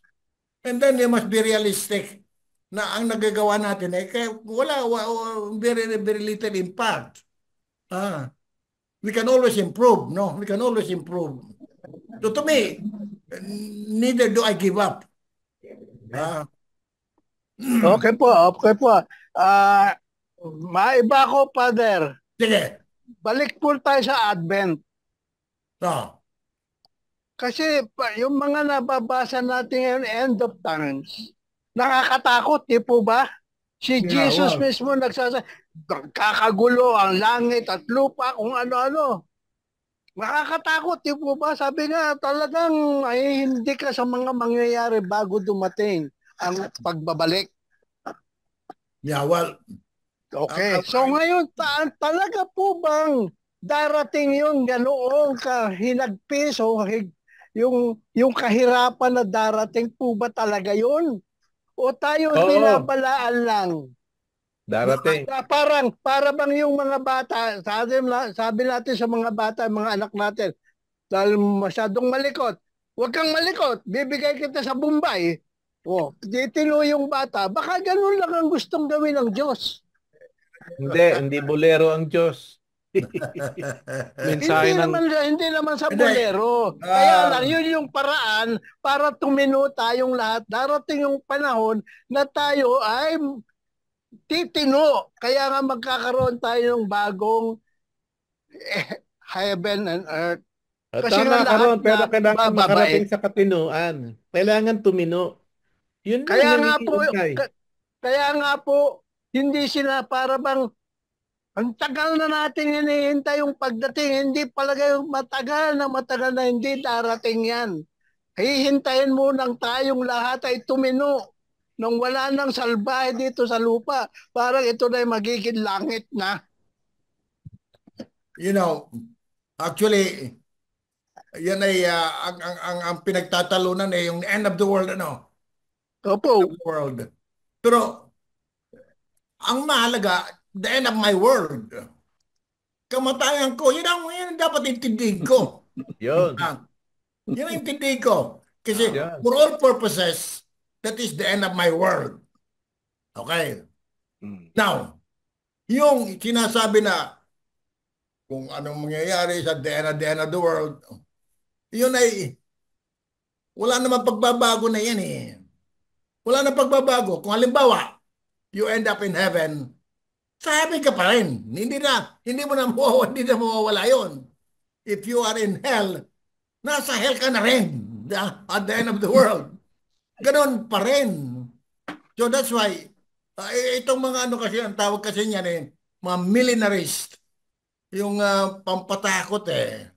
And then you must be realistic na ang nagagawa natin eh, kaya wala very, very little impact. We can always improve, no? We can always improve. So to me, neither do I give up. Okay po. Maiba ko, Father. Sige. Balik po tayo sa Advent. Kasi yung mga nababasa natin ngayon, end of times, nakakatakot, di po ba? Si Jesus mismo nagsasabi, kakagulo ang langit at lupa, kung ano-ano. Nakakatakot, di po ba? Sabi nga, talagang ay, hindi ka sa mga mangyayari bago dumating ang pagbabalik. Yeah, well. Okay. So ngayon, talaga po bang darating yung ganoong hinagpis o yung kahirapan na darating po ba talaga yun? O tayo binabalaan lang? Darating. Para bang yung mga bata, sabi natin sa mga bata, mga anak natin, dahil masyadong malikot, huwag kang malikot, bibigay kita sa Bombay. Titino yung bata, baka ganun lang ang gustong gawin ng Diyos. Hindi bolero ang Diyos. Hindi naman sa bolero. Kaya lang, yun yung paraan para tumino tayong lahat. Darating yung panahon na tayo ay titino. Kaya nga magkakaroon tayo ng bagong heaven and earth. Kasi karon, pero kailangan makarating sa katinuan. Kailangan tumino. Yun kaya nga po, hindi sila para bang ang tagal na natin hinihintay yung pagdating, hindi palagay matagal na hindi darating yan. Hihintayin mo nang tayong lahat ay tumino nang wala nang salbahe dito sa lupa. Parang ito na magiging langit na. You know, actually, yan ay ang pinagtatalunan eh, yung end of the world, Opo. End of the world. Pero, ang mahalaga, the end of my world. Kamatayan ko, yun ang dapat intindihin ko. Yun. Yun ang intindihin ko. Kasi for all purposes, that is the end of my world. Okay? Now, yung sinasabi na kung anong mangyayari sa the end of the world, yun ay wala naman pagbabago na yan eh. Wala na pagbabago. Kung halimbawa, you end up in heaven, sa heaven ka pa rin. Hindi mo na mawawala yun. If you are in hell, nasa hell ka na rin at the end of the world. Ganon pa rin. So that's why, itong mga kasi, ang tawag kasi niyan eh, mga millenarist, yung pampatakot eh.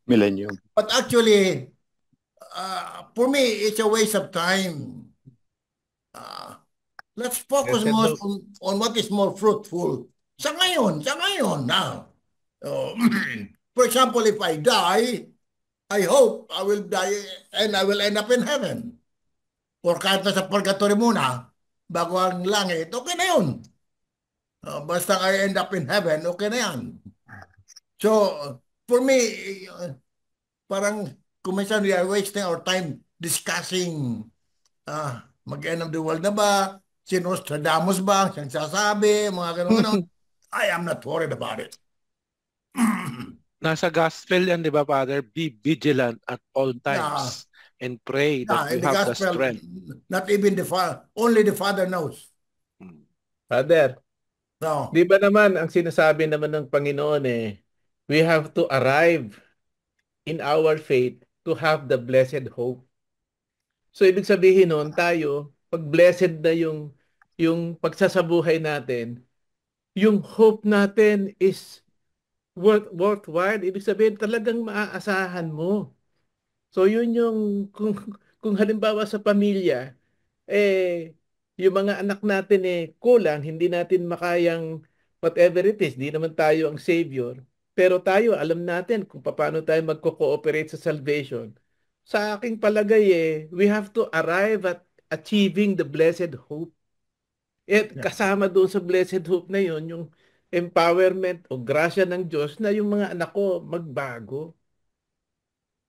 Millennium. But actually, for me, it's a waste of time. Let's focus more on what is more fruitful. Sa ngayon, now. For example, if I die, I hope I will die and I will end up in heaven. Or kahit nasa purgatory muna, bago ang langit, okay na yun. Basta I end up in heaven, okay na yan. So, for me, parang kung minsan we are wasting our time discussing mag-end of the world na ba, si Nostradamus ba, siyang sasabi, mga ganun-ganun. I am not worried about it. Nasa gospel yan, di ba, Father? Be vigilant at all times and pray that you in the have the gospel, strength. not even the Father, only the Father knows. Father, No. di ba naman ang sinasabi naman ng Panginoon we have to arrive in our faith to have the blessed hope. So ibig sabihin noon tayo, pag blessed na yung pagsasabuhay natin, yung hope natin is worthwhile. Ibig sabihin talagang maaasahan mo. So yun yung kung halimbawa sa pamilya, yung mga anak natin kulang, hindi natin makayang whatever it is, di naman tayo ang savior. Pero tayo, alam natin kung paano tayo magko-cooperate sa salvation. Sa aking palagay we have to arrive at achieving the blessed hope. Kasama doon sa blessed hope na yun, yung empowerment o grasya ng Diyos na yung mga anak ko magbago.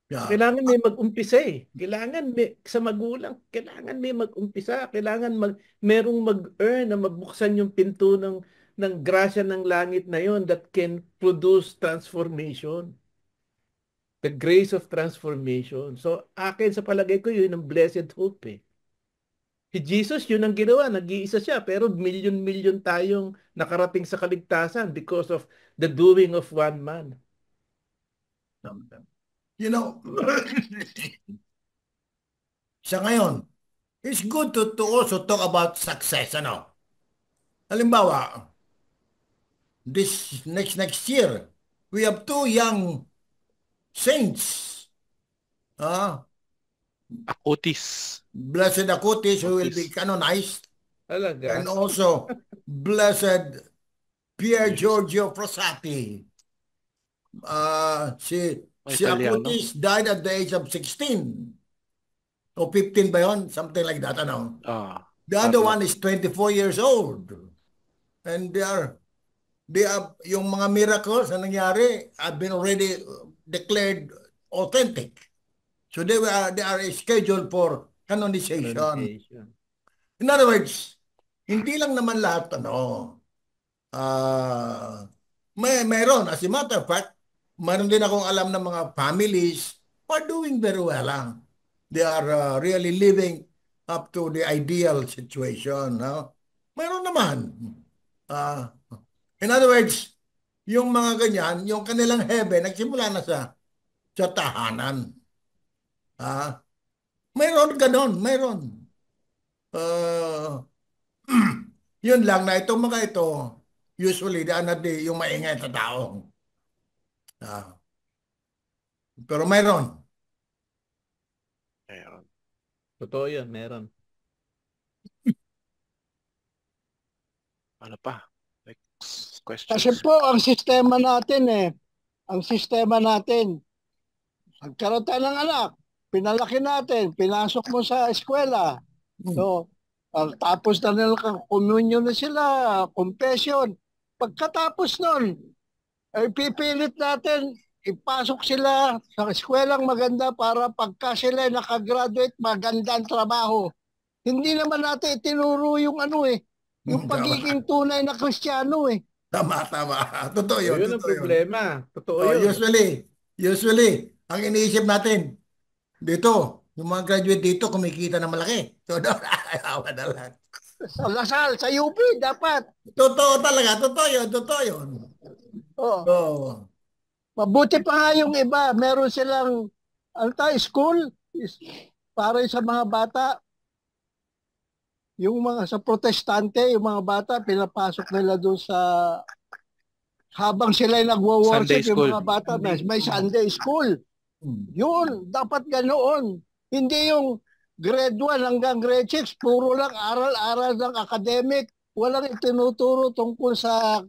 Kailangan may mag-umpisa Kailangan sa magulang, kailangan may mag-umpisa. Kailangan merong mag-earn na mabuksan yung pinto ng grasya ng langit na yon that can produce transformation. The grace of transformation. So, akin sa palagay ko yun ang blessed hope Si Jesus, yun ang ginawa. Nag-iisa siya. Pero milyon-milyon tayong nakarating sa kaligtasan because of the doing of one man. You know, sa ngayon, it's good to also talk about success. Halimbawa, this next year, we have 2 young saints. Acutis. Blessed Acutis, who will be canonized. Talaga. And also, Blessed Pier Giorgio Frassati. Si Acutis died at the age of 16. O 15 ba yun? Something like that, The other one is 24 years old. And they are yung mga miracles na nangyari have been already declared authentic. So they are scheduled for canonization. In other words, hindi lang naman lahat mayroon, as a matter of fact, mayroon din akong alam ng mga families who are doing very well. They are really living up to the ideal situation. Mayroon naman. In other words, yung mga ganyan, yung kanilang heaven, nagsimula na sa tahanan. Mayroon ganon, mayroon. Yun lang na itong mga ito, usually, yung maingay sa tao. Pero mayroon. Totoo yan, meron. Ano pa? Questions? Kasi po, ang sistema natin, magkaroon tayo ng anak, pinalaki natin, pinasok mo sa eskwela. So, tapos na nila communion na sila, confession. Pagkatapos nun, ay pipilit natin, ipasok sila sa eskwelang maganda para pagka sila nakagraduate, magandang trabaho. Hindi naman natin itinuro yung yung pagiging tunay na Kristiyano Tama. Totoo yun. Yun ang problema. Totoo yun. Usually, ang iniisip natin, dito, yung mga graduate dito, kumikita na malaki. So, awa na lang. Sa Lasal, sa UP, dapat. Totoo talaga. Totoo yun. Oo. Mabuti pa nga yung iba. Meron silang, school, para sa mga bata. Yung mga sa protestante, yung mga bata, pinapasok nila doon sa, habang sila nagwo-worship, yung mga bata, may Sunday school. Yun, dapat ganoon. Hindi yung grade 1 hanggang grade 6, puro lang aral-aral ng academic. Walang itinuturo tungkol sa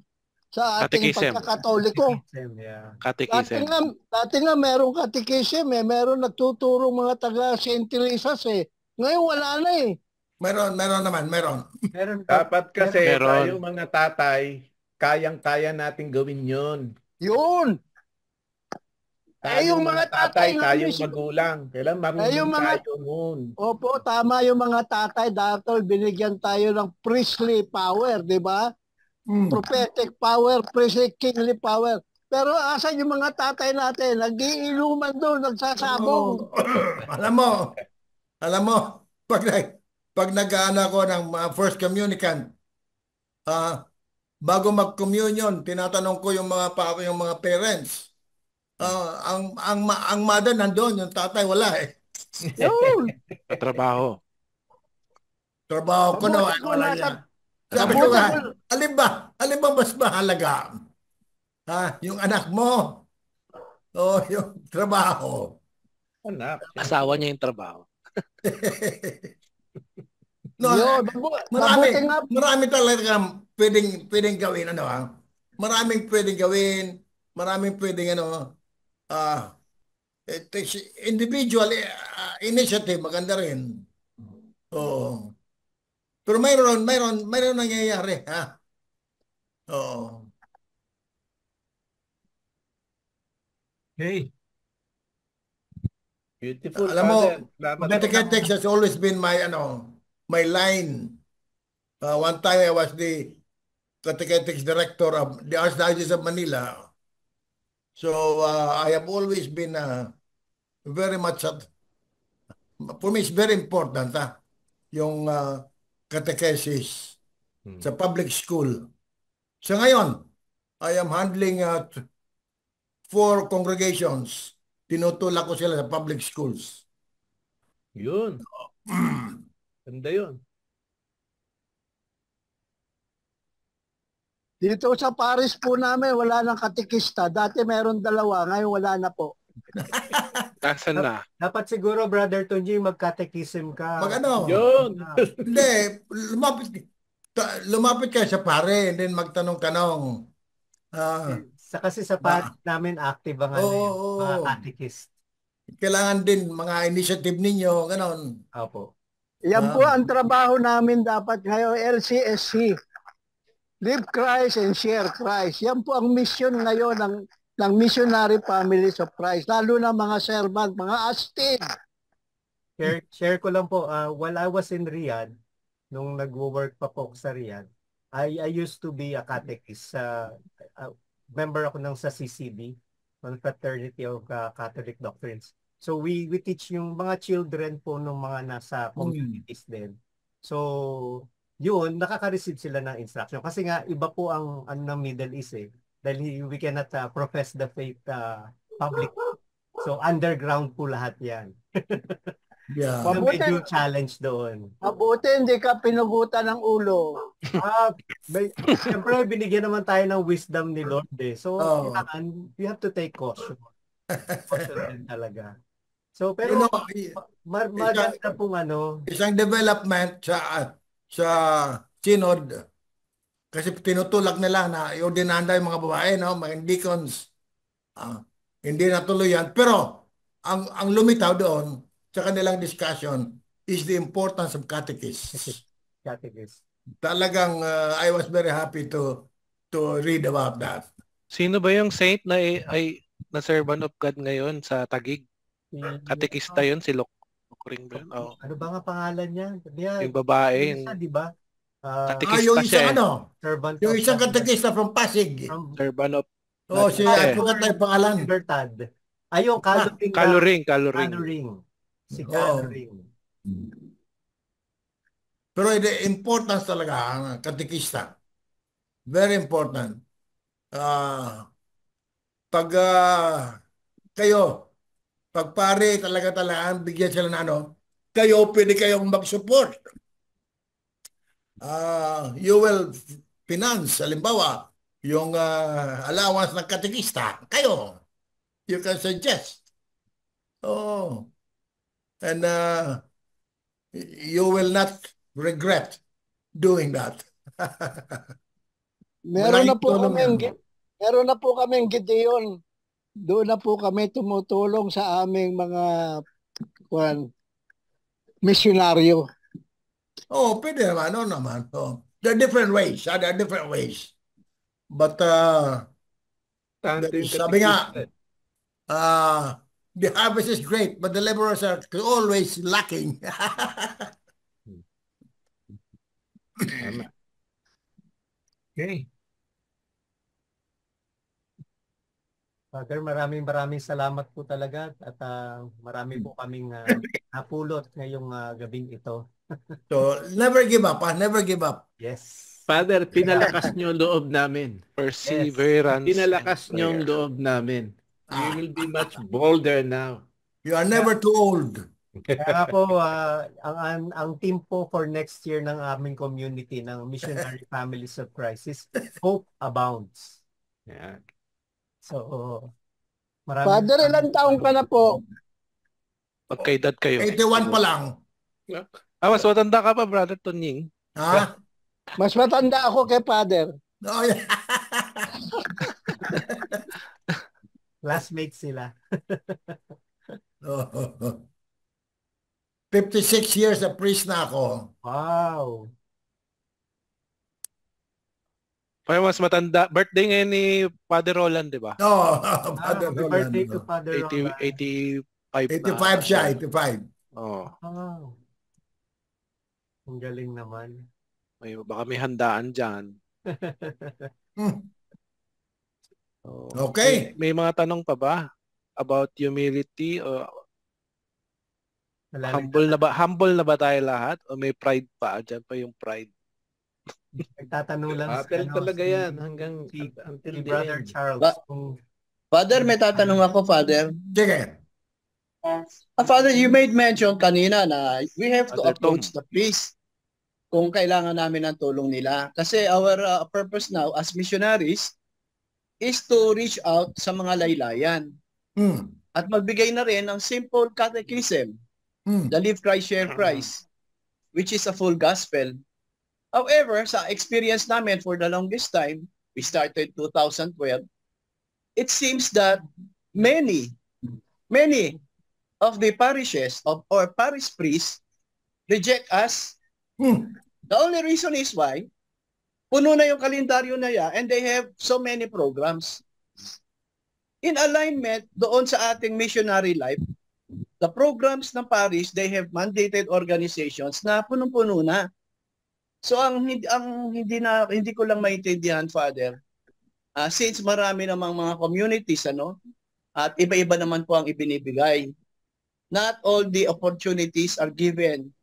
sa ating Catechism. pagkakatoliko. Yeah. Catechism. Dati nga merong catechism meron nagtuturo mga taga St. Teresa's Ngayon wala na Meron naman. Dapat kasi Meron. tayo mga tatay, kayang-kaya nating gawin yun. Yun. Tayong yung mga tatay nga tayong mismo. magulang. Kailan marunong yung mga- tayo noon. Opo, tama yung mga tatay. Dapat binigyan tayo ng priestly power, di ba? Prophetic power, priestly, kingly power. Pero asan yung mga tatay natin? Nagiinuman doon, nagsasabong. Alam mo, pag nag-aana ko ng first communicant, bago mag-communion, tinatanong ko yung mga parents. Ang mother nandoon, yung tatay wala Yun. Sa trabaho. Trabaho ko na Mabuti kung wala nasa- niya. Sabi ko mabuti nga, kung- alin ba mas mahalaga? Yung anak mo o yung trabaho? Anak. Asawa niya yung trabaho. No, Yun, mabuti nga. marami talaga pwedeng gawin Maraming pwedeng gawin, maraming pwedeng it takes individual initiative, maganda rin. Oo. Pero mayroon nangyayari, Oo. Okay. Beautiful, Alam mo, Father. Salamat. Catechetics has always been my line. One time I was the catechetics director of the Archdiocese of Manila. So I have always been very much for me it's very important yung catechesis sa public school. Sa ngayon, I am handling 4 congregations. Tinutulak ko sila sa public schools. Yun. Ganda yun. Dito sa Paris po namin, wala nang katikista. Dati meron 2, ngayon wala na po. Nasaan na? Dapat siguro, Brother Tunji, mag-catechism ka. Yun. Hindi, lumapit kayo sa pare and then magtanong-tanong. Kasi sa parish namin active ang mga catechist. Kailangan din mga initiative ninyo, ganon. Opo. Yan po ang trabaho namin dapat ngayon, LCSC. Live Christ and Share Christ. Yan po ang mission ngayon ng Missionary Families of Christ. Lalo na mga servant, mga astig. Share ko lang po, while I was in Riyadh, nung nag-work pa po sa Riyadh, I used to be a catechist. Member ako sa CCB, Fraternity of Catholic Doctrines. So we teach yung mga children po ng mga nasa communities din. So yun, nakaka-receive sila ng instruction. Kasi nga, iba po ang ng Middle East Dahil we cannot profess the faith public. So underground po lahat yan. Yeah. So medyo challenge doon. Mabuti hindi ka pinugutan ng ulo. Siyempre, binigyan naman tayo ng wisdom ni Lord So, we have to take caution. Caution din talaga. So, pero maganda pong isang development sa synod kasi tinutulak nila na i-ordinanda yung mga babae, mga deacons. Hindi natuloy yan. Pero, ang lumitaw doon sa kanilang discussion is the importance of catechists. Talagang I was very happy to read about that. Sino ba yung saint na na servant of God ngayon sa Taguig? Katekista yun, si Lokring ba yun? Oh. Ano ba nga pangalan niya? Yung babae. Di ba? Katekista siya. Servant yung isang katekista from Pasig. Servant of siya, yung pangalan. Libertad. Ayun, Caloring. Si Caloring. Pero the importance talaga ang katekista. Very important. Pag pare talaga bigyan sila na kayo pwede kayong mag-support. You will finance, halimbawa, yung allowance ng katekista. Kayo. You can suggest. And you will not regret doing that. Meron na Malaking po tulong yan. meron na po kaming Gideon. Doon na po kami tumutulong sa aming mga misyonaryo. Oh, pwede naman. Ano naman. Oh. There are different ways. There are different ways. But, Tanto yung sabi nga, katikista. the harvest is great, but the laborers are always lacking. Tama. Okay. Father, maraming salamat po talaga at marami po kaming napulot ngayong gabing ito. So, never give up. Never give up. Yes. Father, pinalakas niyo ang loob namin. Perseverance Pinalakas and niyo ang prayer. loob namin. We will be much bolder now. You are never too old. Kaya po, ang team po for next year ng aming community, ng Missionary Families of Christ is Hope Abounds. Yeah. So, Father, ilang taong ka na po? Magkaedad kayo. 81 pa lang. Mas matanda ka pa, Brother Tonying. Ha? Mas matanda ako kay Father. Oh, yeah. classmates sila. 56 years na priest na ako. Wow. Pero mas matanda. Birthday ngayon ni Father Roland, di ba? No, Happy birthday to Father 80, Roland. 85 85 siya, 85. Oh, Wow. Ang galing naman. baka may handaan dyan. Hmm. Oh, Okay. May mga tanong pa ba? About humility o Wala humble na ba tayo lahat? O may pride pa? Diyan pa yung pride. Nagtatanong lang Battle talaga yan hanggang si until the Brother end. Charles. Father, may tatanong ako, Father. Sige. Father, you made mention kanina na we have to Father approach the priest kung kailangan namin ng tulong nila. Kasi our purpose now as missionaries is to reach out sa mga laylayan Hmm. at magbigay na rin ng simple catechism, Hmm. the Live Christ, Share Christ, which is a full gospel. However, sa experience namin for the longest time, we started 2012, it seems that many of the parishes or parish priests reject us. Hmm. The only reason is why, puno na yung kalendaryo na yan and they have so many programs. In alignment doon sa ating missionary life, the programs ng parish, they have mandated organizations na punong-puno na. So hindi ko lang maintindihan, Father, since marami namang mga communities at iba-iba naman po ang ibinibigay. Not all the opportunities are given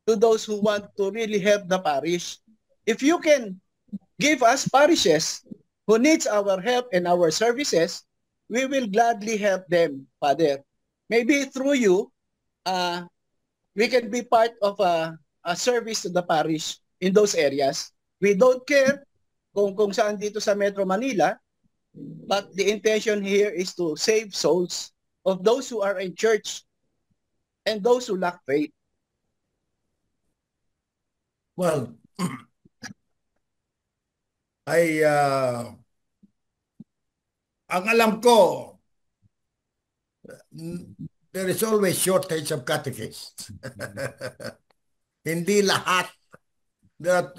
to those who want to really help the parish. If you can give us parishes who needs our help and our services, we will gladly help them, Father. Maybe through you, we can be part of a service to the parish in those areas. We don't care kung saan dito sa Metro Manila, but the intention here is to save souls of those who are in church and those who lack faith. Well, ang alam ko, there is always shortage of catechists. Hindi lahat. There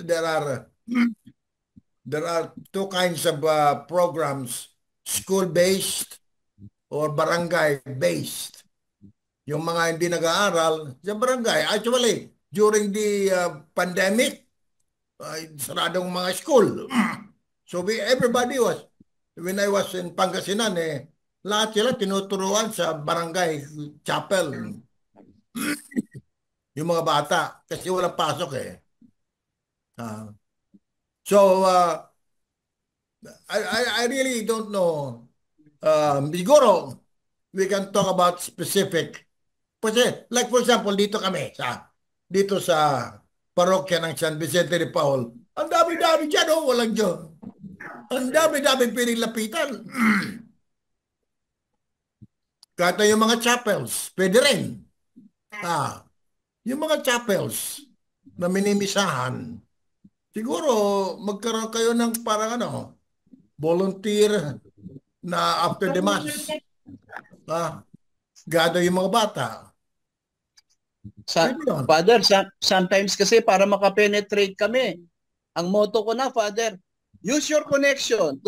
are two kinds of programs, school-based or barangay-based. Yung mga hindi nag-aaral sa barangay. Actually, during the pandemic, saradong mga school. So everybody was, when I was in Pangasinan, lahat sila tinuturuan sa barangay chapel. Yung mga bata, kasi walang pasok So, I really don't know. Siguro, we can talk about specific. Kasi, like for example, dito sa parokya ng San Vicente de Paul, ang dami-dami dyan, walang Diyos. Ang dami-dami piling lapitan. Kahit na yung mga chapels, pwede rin. Yung mga chapels na minimisahan, Siguro, magkaroon kayo ng parang volunteer na after the mass. Gather yung mga bata. Father, sometimes kasi para makapenetrate kami, ang motto ko na, Father, use your connection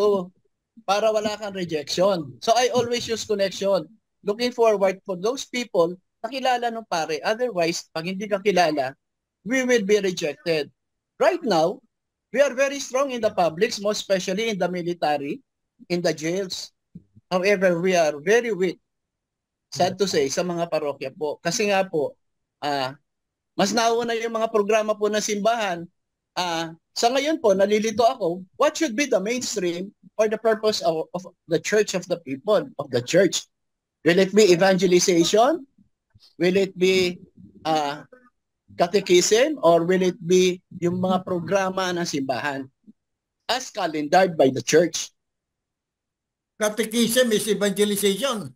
para wala kang rejection. So I always use connection. Looking forward for those people na kilala ng pare. Otherwise, pag hindi ka kilala, we will be rejected. Right now, we are very strong in the publics, most especially in the military, in the jails. However, we are very weak, sad to say, sa mga parokya po. Kasi nga po, mas nauna yung mga programa po ng simbahan. Sa ngayon po, nalilito ako, what should be the mainstream or the purpose of the church of the people, of the church? Will it be evangelization? Will it be catechism? Or will it be yung mga programa ng simbahan as calendared by the church? Catechism is evangelization.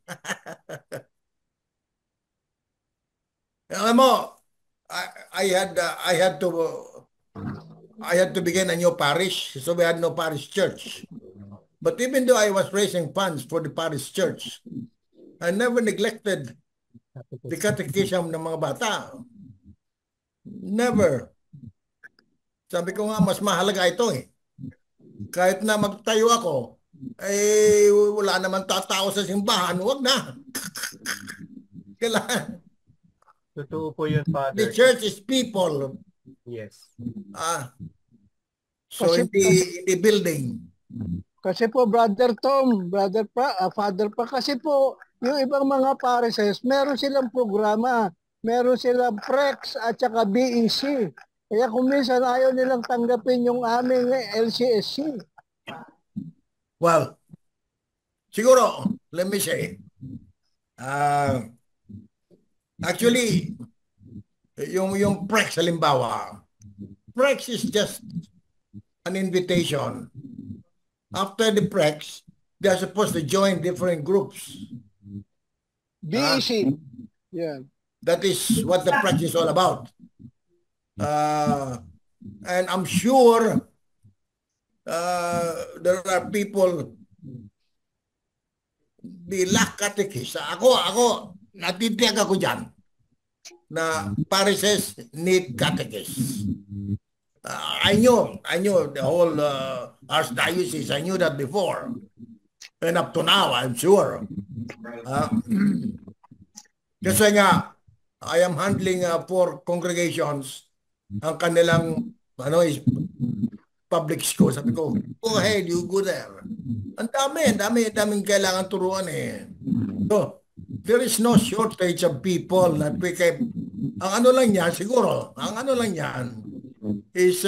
Alam mo, I had to begin a new parish, so we had no parish church. But even though I was raising funds for the parish church, I never neglected the catechism ng mga bata. Never. Sabi ko nga, mas mahalaga ito eh. Kahit na magtayo ako, wala naman tatao sa simbahan, huwag na. Kailangan. Totoo po yun, Father. The church is people. Yes. So in the building. Kasi po, Brother Tom, Father pa, kasi po, yung ibang mga parishes, meron silang programa, meron silang PREX at saka BEC. Kaya kung minsan ayaw nilang tanggapin yung aming LCSC. Well, siguro, let me say, actually, yung PREX, halimbawa, PREX is just an invitation. After the PREX, they're supposed to join different groups. BEC. Yeah. That is what the PREX is all about. And I'm sure there are people bilang catechist. Ako, natitiyak ako dyan na parishes need catechists. I knew the whole archdiocese. I knew that before. And up to now, I'm sure. Kasi nga, I am handling 4 congregations. Ang kanilang is public school. Sabi ko, go ahead, you go there. Ang daming kailangan turuan eh. So, there is no shortage of people that we can. Ang ano lang yan, siguro, is,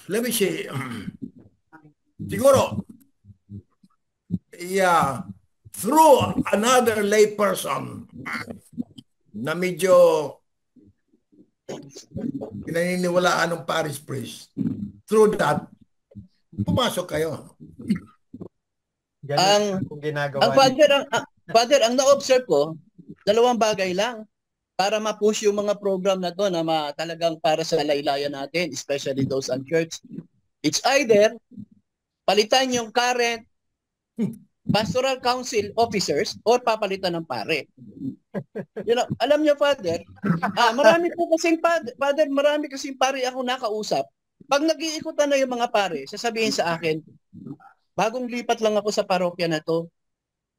let me see, siguro, yeah, through another lay person na medyo pinaniniwalaan ng parish priest, through that, pumasok kayo. Ang Father, ang na-observe ko, 2 bagay lang para ma-push yung mga program na to na talagang para sa laylayan natin, especially those unchurched. It's either palitan yung current pastoral council officers or papalitan ng pare. Alam niyo, Father, marami kasing pare ako nakausap. Pag nag-iikutan na yung mga pare, sasabihin sa akin, bagong lipat lang ako sa parokya na to.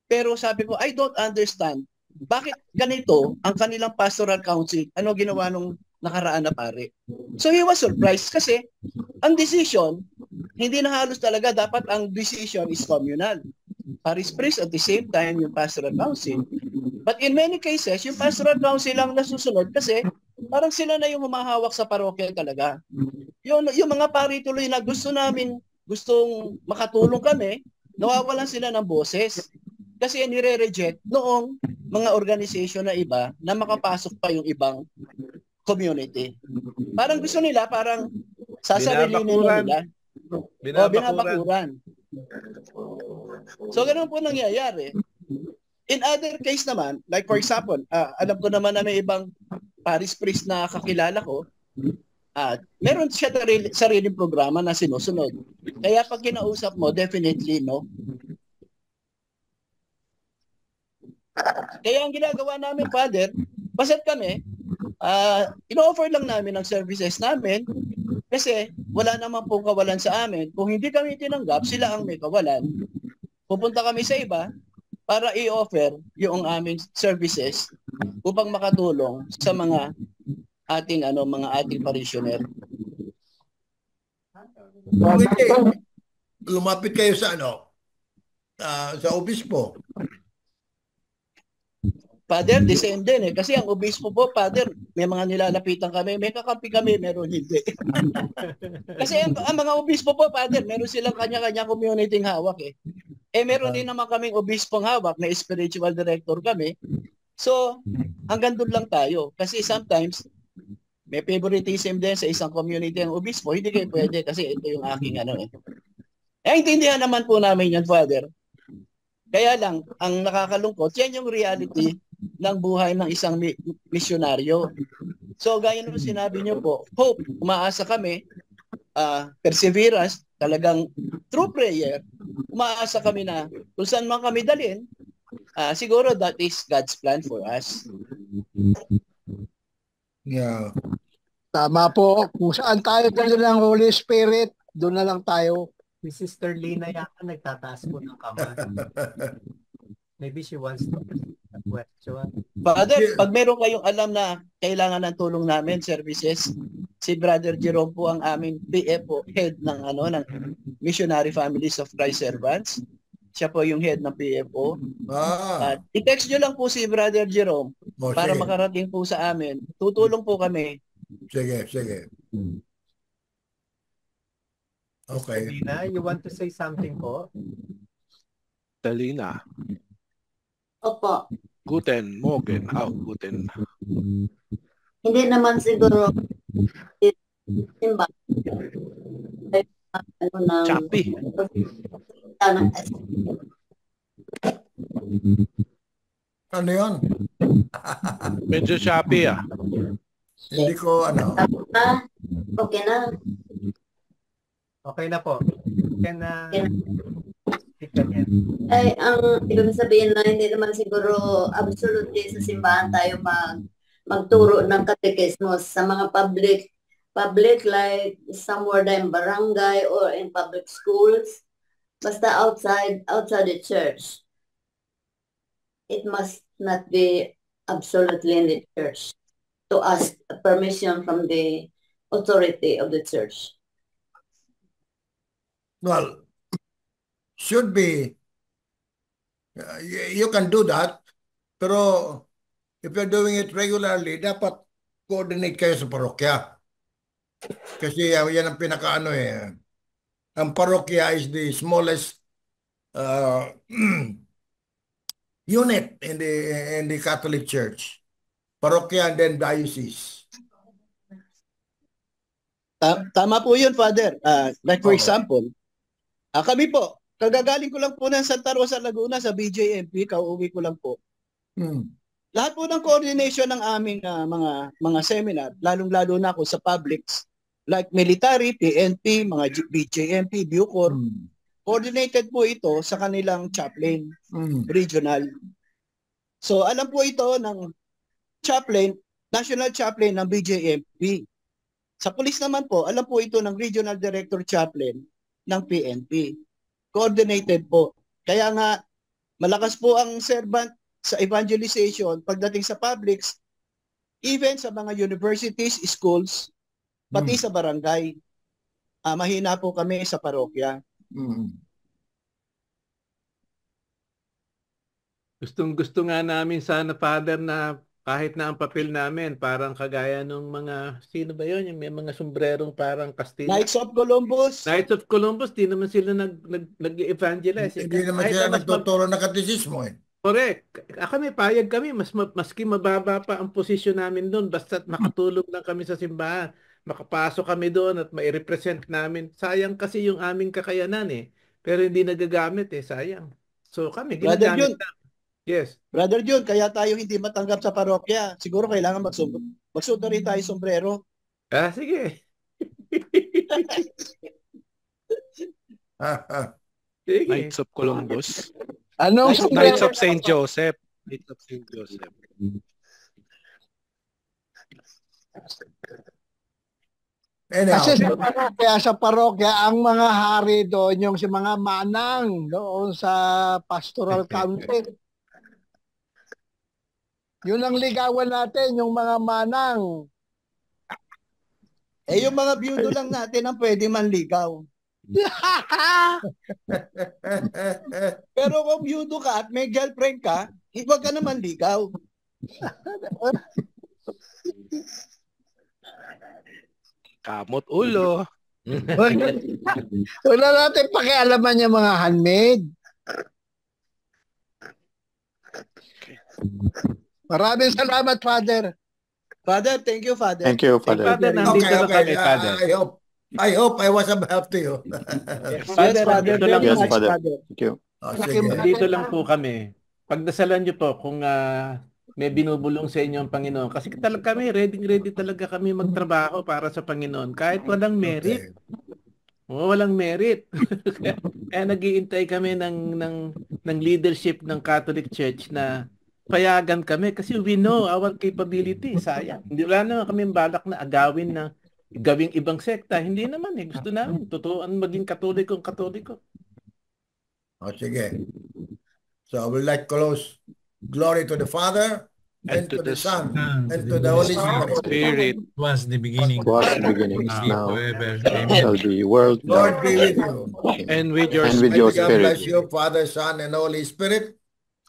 Pero sabi ko, I don't understand. Bakit ganito ang kanilang pastoral council? Ano ginawa nung nakaraan na pare? So he was surprised kasi ang decision, hindi na halos talaga dapat ang decision is communal. Parish priest at the same time yung pastoral council. But in many cases, yung pastoral council lang nasusunod kasi parang sila na yung humahawak sa parokya talaga. Yung mga pari tuloy na gustong makatulong kami, nawawalan sila ng boses. Kasi nire-reject noong mga organization na iba na makapasok pa yung ibang community. Parang gusto nila, parang sasarilinin nila. Binabakuran. So, ganun po nangyayari. In other case naman, like for example, alam ko naman na may ibang parish priest na kakilala ko, meron siya sariling programa na sinusunod. Kaya pag kinausap mo, definitely, no? Kaya ang ginagawa namin, Father, basta't kami, ino-offer lang namin ang services namin kasi wala naman pong kawalan sa amin. Kung hindi kami tinanggap, sila ang may kawalan. Pupunta kami sa iba para i-offer yung aming services upang makatulong sa mga ating parishioner. Pwede, lumapit kayo sa sa obispo. Father, the same din eh. Kasi ang obispo po, Father, may mga nilalapitan kami, may kakampi kami, meron hindi. Kasi ang mga obispo po, Father, meron silang kanya-kanya community hawak eh. Meron din naman kaming obispong hawak na spiritual director kami. So, hanggang doon lang tayo. Kasi sometimes, may favoritism din sa isang community ang obispo. Hindi kayo pwede kasi ito yung aking intindihan naman po namin yan, Father. Kaya lang, ang nakakalungkot, yan yung reality ng buhay ng isang misyonaryo. So, gaya nung sinabi niyo po, hope, umaasa kami, perseverance, talagang through prayer, umaasa kami na kung saan man kami dalhin, siguro that is God's plan for us. Yeah. Tama po. Kung saan tayo dala ng Holy Spirit, doon na lang tayo. Si Sister Lina yata nagtataas po ng kamay. Maybe she wants to ask a question. Father, pag meron kayong alam na kailangan ng tulong namin, services, si Brother Jerome po ang aming PFO, head ng ng Missionary Families of Christ Servants. Siya po yung head ng PFO. At i-text nyo lang po si Brother Jerome para makarating po sa amin. Tutulong po kami. Sige. Okay. Lina, you want to say something po? Talina. Opo. Guten Morgen. Guten. Hindi naman siguro simba. Chappy. Ano yun? Medyo choppy Hindi ko Okay na. Okay na po. Can speak again. Ay, ang ibig sabihin na hindi naman siguro absolutely sa simbahan tayo magturo ng katekismos sa mga public like somewhere in barangay or in public schools. Basta outside the church. It must not be absolutely in the church to ask permission from the authority of the church. Well, should be, you can do that, pero if you're doing it regularly, dapat coordinate kayo sa parokya. Kasi yan ang pinakaano ang parokya is the smallest unit in the Catholic Church. Parokya and then diocese. Tama po yun, Father. Like for example, kami po, kagagaling ko lang po ng Santa Rosa, Laguna sa BJMP, kauwi ko lang po. Lahat po ng coordination ng aming mga seminar, lalong-lalo na ako sa publics, like military, PNP, mga BJMP, Bucor, coordinated po ito sa kanilang chaplain, regional. So alam po ito ng chaplain, national chaplain ng BJMP. Sa police naman po, alam po ito ng regional director chaplain ng PNP. Coordinated po. Kaya nga, malakas po ang servant sa evangelization pagdating sa publics, even sa mga universities, schools, pati sa barangay. Mahina po kami sa parokya. Gustong-gusto nga namin sana, Father, na kahit na ang papel namin, parang kagaya nung mga, sino ba yun? Yung may mga sombrerong parang Kastila. Knights of Columbus. Knights of Columbus, di naman sila nag-evangelize. Hindi naman sila nagtuturo ng katesismo Correct. Kami, payag kami. Maski mababa pa ang posisyon namin doon, basta't makatulog lang kami sa simbahan. Makapasok kami doon at mai-represent namin. Sayang kasi yung aming kakayanan Pero hindi nagagamit sayang. So kami, ginagamit na. Yes. Brother Jun, kaya tayo hindi matanggap sa parokya. Siguro kailangan magsuot rin tayo sombrero. Sige. Sige. Knights of Columbus. Anong Knights of St. Joseph. Knights of St. Joseph. Anyhow, Kasi sa parokya, ang mga hari doon, yung si mga manang doon sa pastoral council. Yun ang ligawan natin, yung mga manang. Yung mga byudo lang natin ang pwede manligaw. Pero kung byudo ka at may girlfriend ka, huwag ka naman ligaw. Kamot ulo. Wala natin pakialaman yung mga handmaid. Maraming salamat, Father. Father, thank you, Father. Thank you, Father. Father, nandito na kami, Father. I hope I was of help to you. Father, nandito lang Yes, po. Father. Thank you. Sige. Nandito lang po kami. Pagdasalan niyo po kung may binubulong sa inyo ang Panginoon. Kasi talaga kami, ready talaga kami magtrabaho para sa Panginoon. Kahit walang merit. Walang merit. Kaya nag-iintay kami ng leadership ng Catholic Church na payagan kami kasi we know our capability. Sayang. Hindi wala naman kami balak na agawin na gawing ibang sekta. Hindi naman eh. Gusto namin. Totoo ang maging katolikong katoliko. Sige. So I would like to close. Glory to the Father, and to the Son, and to the Holy Spirit. Was the beginning. Was the beginning, now, Forever. shall be world. Lord be with you. And with your And with your God spirit. bless you, Father, Son, and Holy Spirit.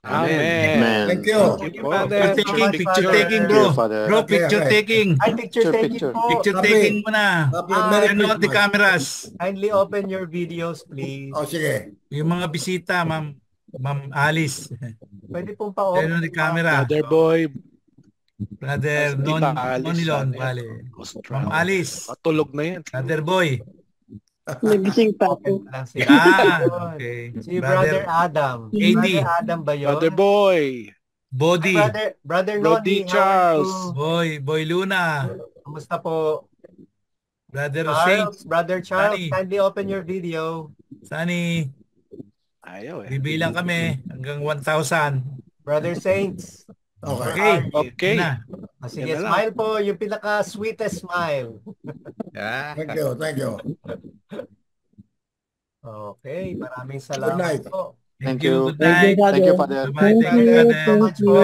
Amen. Amen. Thank you. Thank you, Father. Picture taking, Thank bro. you, Father. Bro, Okay, picture okay. taking. Ay, picture taking Picture. po. Picture Happy. taking muna. Merry Turn on the Christmas. cameras. Kindly open your videos, please. Sige. Yung mga bisita, Ma'am Alice. Pwede pong Turn pa-open. on the camera. Brother Boy. Brother Nonilon, vale. Ma'am Alice. Matulog na yan. Brother Boy. Nagising pa Open ako. lang si Okay. Si Brother Adam. AD. Brother Adam ba yun? Brother Boy. Body. Brother Brody Noni, how are Charles. you? Boy Luna. Kamusta po? Brother Charles, Saint. Brother Charles, Sunny. kindly open your video. Sunny. Ayaw eh. Bibilang kami hanggang 1,000. Brother Saints. Okay. Okay. Na. Sige, Yan na lang. smile po. Yung pinaka-sweetest smile. Thank you. Thank you. Okay, maraming Good night. salamat po. Thank you. Good Good night. Thank you, Father. Bye-bye. Thank you, Father. Thank you so much po.